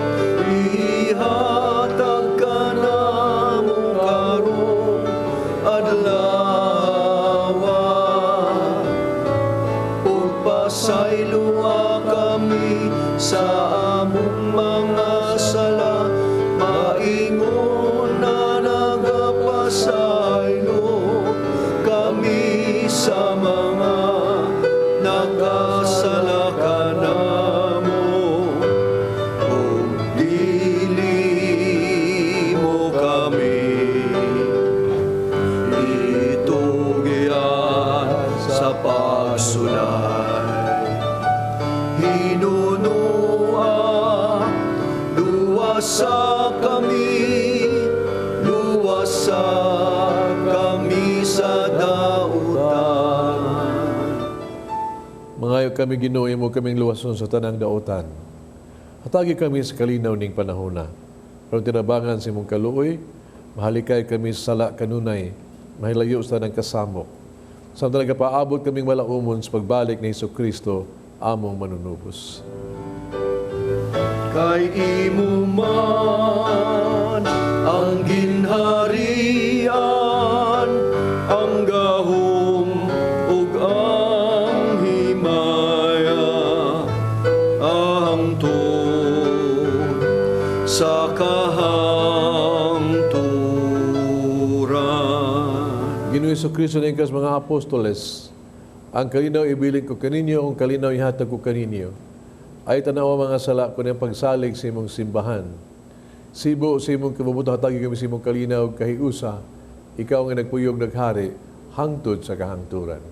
ihatag ka namo karong adlawa. Ug pasaylua kami sa among mga sala, maingon na nagapasaylo kami sa mga nagkasala kanamo. Ug dili mo kami itugyan sa pagsulay. Hinunua, luwasa kami sa dautan. Mangayo kami Ginoo imo kaming luwason sa tanang daotan. Hatagi kami sa kalinaw ning panahona. Pero tinabangan sa imong kaluoy, mahalikay kami sa sala kanunay, mahilayo sa tanang kasamok. Sa talaga paabot kaming malaumon sa pagbalik ni Jesucristo, among manunubos. Kay imo man ang ginharian, ang gahom ug ang himaya, hangtod sa kahangturan. Ginoong Jesucristo na ingkas mga apostoles, ang kalinaw ibilin ko kaninyo, ang kalinaw ihatag ko kaninyo. Ay tanawa mga sala ko ng pagsalig sa imong simbahan. Sibo sa imong kabubuto hatagi kami sa imong kalinaw kahiusa, ikaw nga nagpuyog naghari, hangtod sa kahangturan.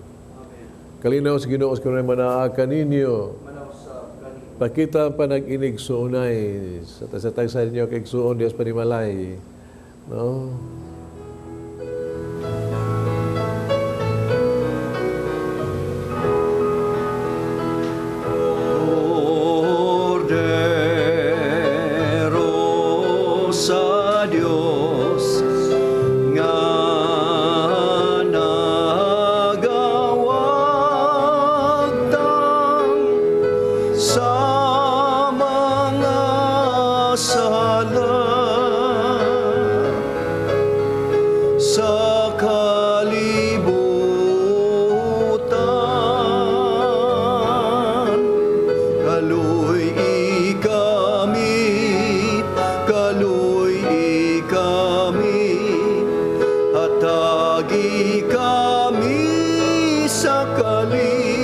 Kalinaw sa Ginoo sa kanang manaa kaninyo. Pakita ang panag-inig suunay sa tagsa ninyo kay suon dias panimalay. No? Cordero sa Dios nga nagawagtang sa mga sala sa kalibutan. Kaluy kami, hatagi kami sa kalinaw.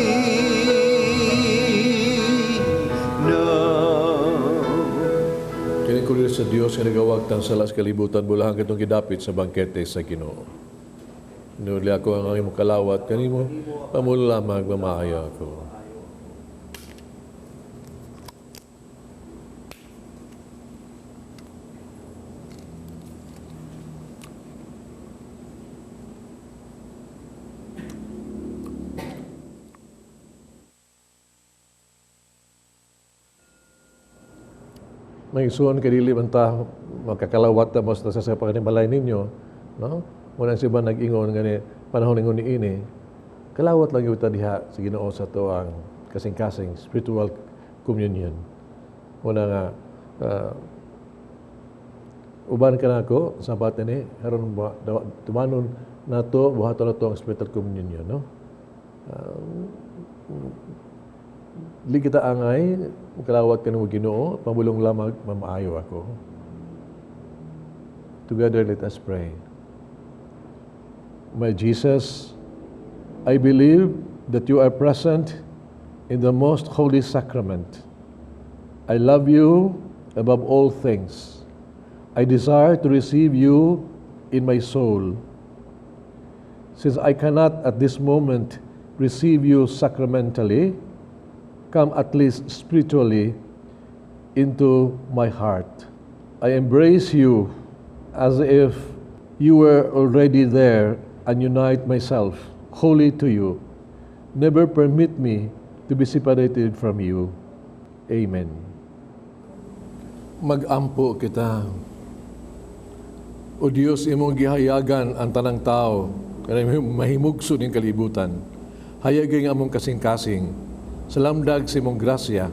Kini ko sa Dios nga nagawagtang sa las kalibutan bulahan katong gidapit sa bangkete sa Ginoo. Nuli ako ang imong kalawat kanimo, pamula magmamaayo ako. May isuon kadili man ta makakalawat ta mas sa pagnimalay ninyo, no? Muna si ba nag-ingon ngani panahon ningon niini. Kalawat lang gyud ta diha sa Ginoo sa to ang kasing-kasing spiritual communion. Muna nga uban ka nako sa bat ni haron tumanon nato buhaton nato ang spiritual communion, no? Li kita angay, kalawat ka ng Ginoo, pamulong lamang mamaayo ako. Together, let us pray. My Jesus, I believe that you are present in the most holy sacrament. I love you above all things. I desire to receive you in my soul. Since I cannot at this moment receive you sacramentally, come at least spiritually into my heart. I embrace you as if you were already there and unite myself wholly to you. Never permit me to be separated from you. Amen. Mag-ampo kita. O Diyos, imong gihayagan ang tanang tao, kanang mahimugso ng kalibutan. Hayagay nga among kasing-kasing, sa lamdag sa imong grasya,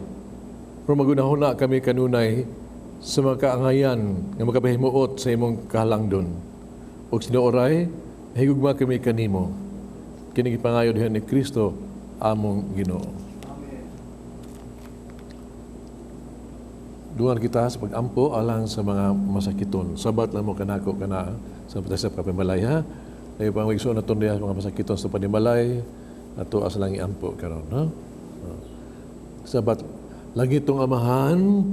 pero magunahuna kami kanunay sa mga kaangayan nga makapahimuot sa imong kahalangdon. O sinuoray, higugma kami kanimo. Kini gipangayo diha ni Kristo, among Ginoo. Duan kita sa pag-ampo alang sa mga masakiton. Sabat lang mo kanako kana sa patasap kapimalay ha. Ay pangwigso na tundiya mga masakiton sa panimalay ato as lang iampo karon, no? Sabat lagi itong amahan,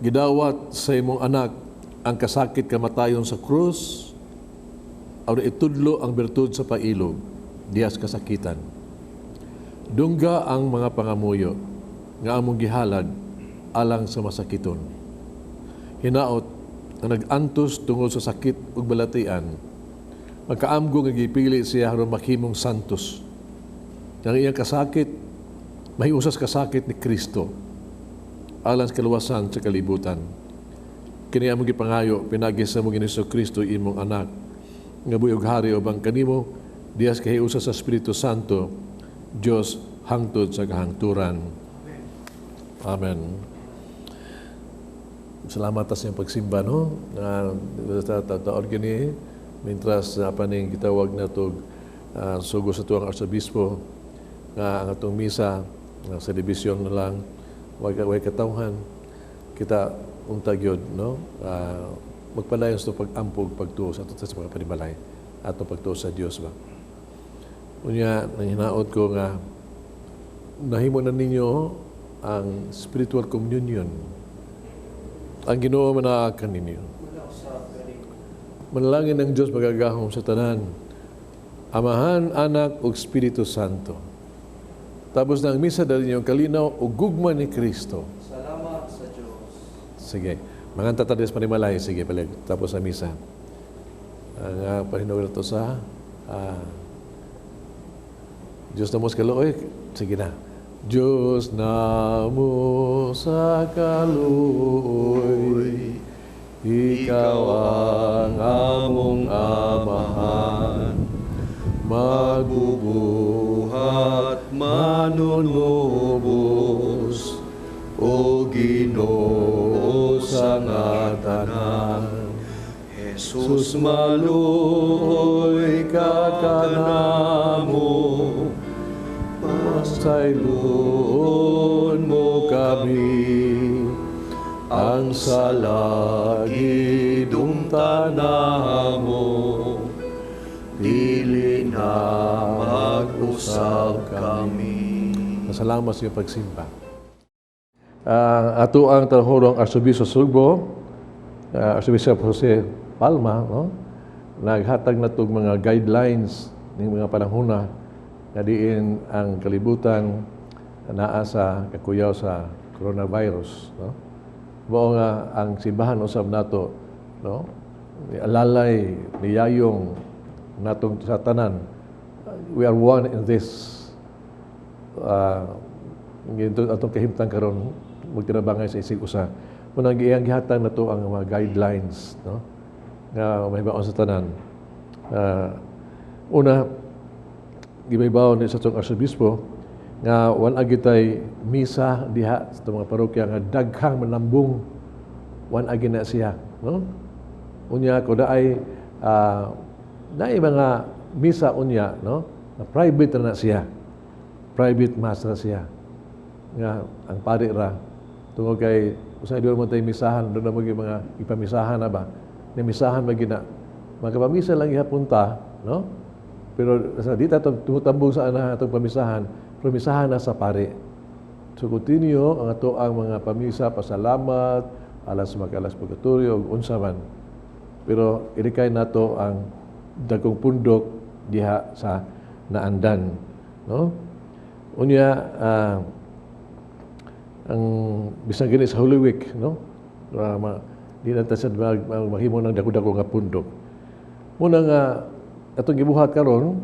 gidawat sa imong anak ang kasakit kamatayon sa krus, aw itudlo ang bertud sa pailog, diyas kasakitan. Dungga ang mga pangamuyo, nga among gihalad, alang sa masakiton. Hinaot, ang nag-antos tungod sa sakit ug balatian, magkaamgo nga gipili siya aron maghimong santos. Ang iyang kasakit, mahiusas kasakit ni Kristo alang sa kaluwasan sa kalibutan. Kini among gipangayo pinagi sa mong Hesus Kristo imong anak nga buyog hari ubang kanimo diyas kahiusa sa Espiritu Santo Dios hangtod sa kahangturan. Amen. Salamat sa iyong pagsimba, no? Taon kini, mintras paning gitawag na ito sugo sa tuwang Arsobispo nga ang atong misa sa division na lang, way katawhan, kita untag yun, no? Magpadayon sa pag-ampog, pagtuo sa mga panibalay at pagtuo sa Diyos ba? Unya, nanghinaot ko nga, nahimo na ninyo ang spiritual communion. Ang Ginoo manaakan ninyo. Manalangin ng Diyos magagahom sa tanan. Amahan, Anak ug Espiritu Santo. Tapos na ang misa dali niyo kalinaw ug gugma ni Kristo. Salamat sa Diyos. Sige. Manganta tayo sa panimalay. Sige, palig. Tapos sa misa. Ang pahinawin ito sa Diyos na mo sa kaluoy. Sige na. Diyos na mo sa kaluoy, Ikaw ang among amahan, magbubuhat manunubos, o Ginoo sa ngatanan. Jesus maluoy ka kanamo, pasayloon mo kami, ang salagidong tanamo, dili na mag-usab kami. Masalamat sa iyong pagsimba. Ato ang Tanhurong Arsobispo Sugbo, Arsobispo Jose Palma, no? Naghatag na itong mga guidelines ng mga panahuna na diin ang kalibutan naa sa kakuyaw sa coronavirus, no? Mao nga ang simbahan usab nato, no? Alalay niyayong natong sa tanan. We are one in this. Atong kahimtang karon magtinabangay sa isig usa. Munang giyang gihatag nato ang mga guidelines, no? Nga mahibaon sa tanan. Una, gibaybaw ni sa itong Arsobispo nga wan agitay misa diha sa mga parokya nga daghang manambong wan agi na siya, no? Unya ko daay mga misa unya, no? Na private na siya, private mass na siya nga ang pari ra tungod kay usay diyo man tay misahan do na mga ipamisahan na ba ni misahan magina magpamisa lang ihapunta, no? Pero sa dita tumutambong sa atong pamisahan, pamisahan na sa pare. So continue ang ato ang mga pamisa, pasalamat, alas magalas purgatorio, ug unsa man. Pero ilikay nato ang dagkong pundok diha sa naandan, no? Unya ang bisan gini sa Holy Week, no? Di na ta sad mahimo ng dako-dako nga pundok. Muna nga atong gibuhat karon,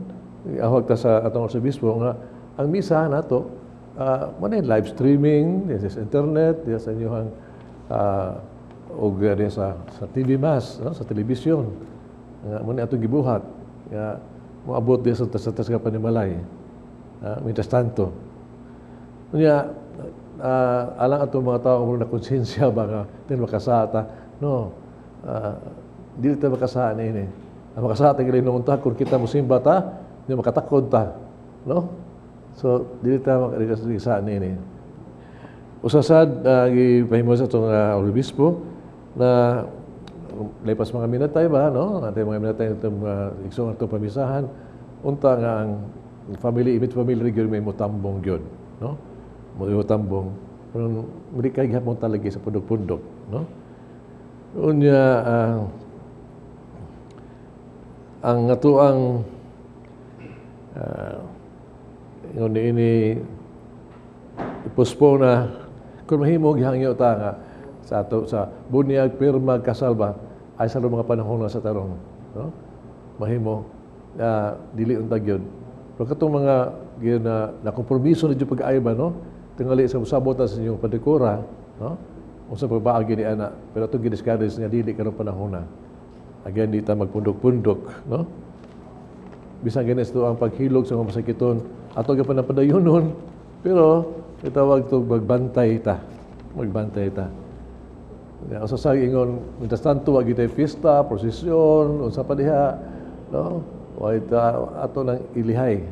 ahog ta sa atong Arsobispo nga ang misa nato mo live streaming sa internet, sa inyong og sa TV Mass, no? Sa telebisyon. Nga mo atong gibuhat nga moabot di sa tas panimalay. Mientras tanto. Unya alang atong mga tao mo na konsensya ba nga tin makasata, no? Dili ta makasaan ini. Ang makasata gilay nung unta kung kita musimba ta, di makatakod ta, no? So dili ta makasaan ini. Usasad gipahimo sa itong Obispo na lepas mga minatay ba, no? Atay mga minatay itong iksong itong pamisahan, unta nga ang family, imit family rin may mutambong yun, no? Mutambong. Pero muli kay gihapon talagi sa pundok-pundok, no? Unya, ang ato ang ini ipostpone na kung mahimo gihangyo ta nga sa ato sa bunyag pirma kasalba ay sa mga panahon na sa tarong, no? Mahimo dili untag yun. Pero katong mga na kompromiso na yung pag-aiba, no? Tingali sa sabot sa inyong padekora, no? O sa pagbaagi ni anak. Pero itong gidiscourage niya, dili ka ng panahon na. Again, di ta magpundok-pundok, no? Bisang ganis ito ang paghilog sa mga masakiton. Ato ka pa na padayon nun. Pero, itawag ito, magbantay ta. Magbantay ta. Sa sa ingon, mientras tanto, wag ito pista, prosesyon, unsa pa diha, no? O ita, ato nang ilihay.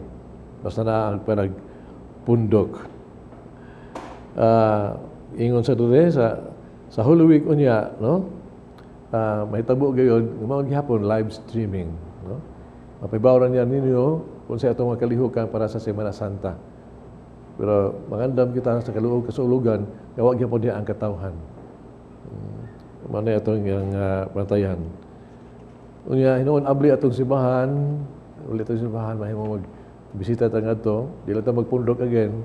Basta na ang panagpundok. Ingon sa dure, sa Holy Week unya, no? Mahitabo gayon, mga gihapon, live streaming, no? Mapibawran niya ninyo kung sa itong mga kalihukan para sa Semana Santa. Pero mangandam kita sa kasulugan, gawag niya po niya ang katawhan. Mana itong yung pantayan. Unya, hinoon abli atong simbahan, ulit itong simbahan, mahimo magbisita tangad to, di lang magpundok again,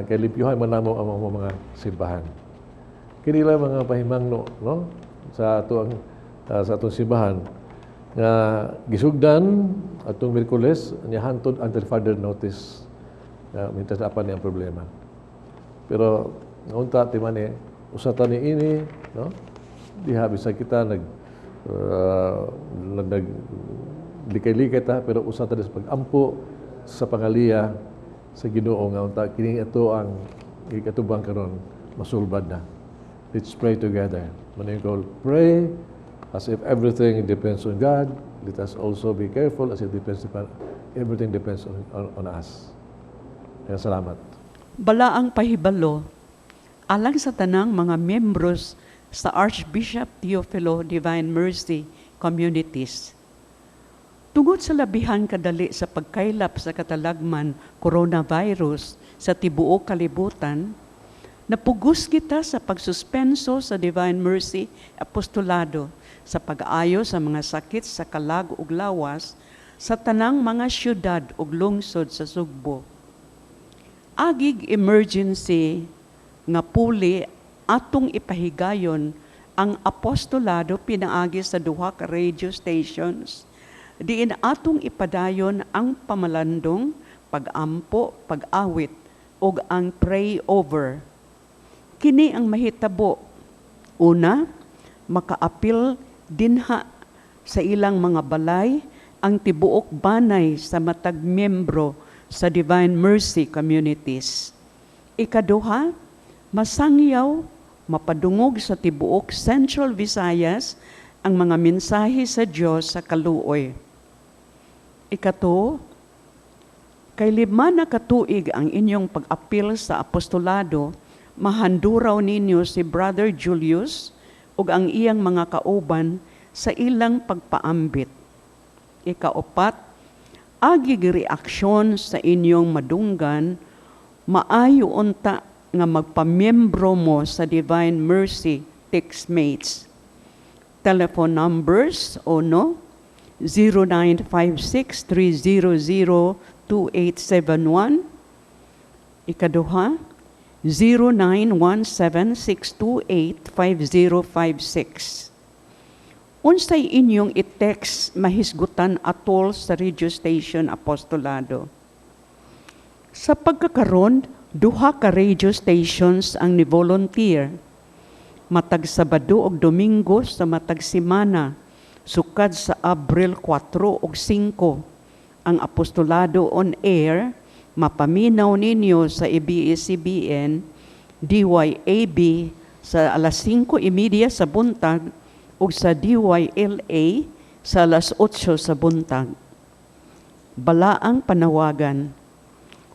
kay limpyuhan manamo ang mga simbahan. Kinila mga pahimangno, no? Sa atong simbahan nga gisugdan atong Miyerkules niya hantod until further notice na mintas apan niya ang problema. Pero unta ti man usata ni ini, no? Diha bisa kita nag likay-likay ta pero usata sa pag-ampo sa pangaliya sa Ginoo nga unta kini ito ang ikatubang karon masulbad na. Let's pray together. Maningkol, pray as if everything depends on God. Let us also be careful as if everything depends on us. Kaya salamat. Balaang pahibalo, alang sa tanang mga membros sa Archbishop Teofilo Divine Mercy Communities. Tungod sa labihan kadali sa pagkailap sa katalagman coronavirus sa tibuok kalibutan, napugos kita sa pagsuspenso sa Divine Mercy Apostolado sa pag-ayo sa mga sakit sa kalag ug lawas sa tanang mga syudad ug lungsod sa Sugbo. Agig emergency nga puli atong ipahigayon ang apostolado pinaagi sa duha ka radio stations. Diin atong ipadayon ang pamalandong, pag-ampo, pag-awit ug ang pray over. Kini ang mahitabo. Una, makaapil dinha sa ilang mga balay ang tibuok banay sa matag miyembro sa Divine Mercy Communities. Ikaduha, masangyaw, mapadungog sa tibuok Central Visayas ang mga mensahe sa Diyos sa kaluoy. Ikato, kay 5 na katuig ang inyong pag-apil sa apostolado, mahanduraw ninyo si Brother Julius ug ang iyang mga kauban sa ilang pagpaambit. Ikaapat, agig reaksyon sa inyong madunggan, maayo unta nga magpamiyembro mo sa Divine Mercy Textmates. Telephone numbers o no? 0956-300-2871. Ikaduha, 0917-628-5056. Unsay inyong i-text mahisgutan atol sa radio station apostolado. Sa pagkakaron, duha ka radio stations ang ni-volunteer. Matag Sabado ug Domingo sa matag semana, sukad sa Abril 4 ug 5, ang apostolado on air, mapaminaw ninyo sa ABS-CBN, DYAB sa alas 5:30 sa buntag ug sa DYLA sa alas 8 sa buntag. Balaang panawagan,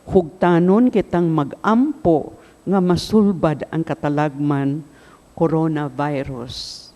hugtanon kitang mag-ampo nga masulbad ang katalagman coronavirus.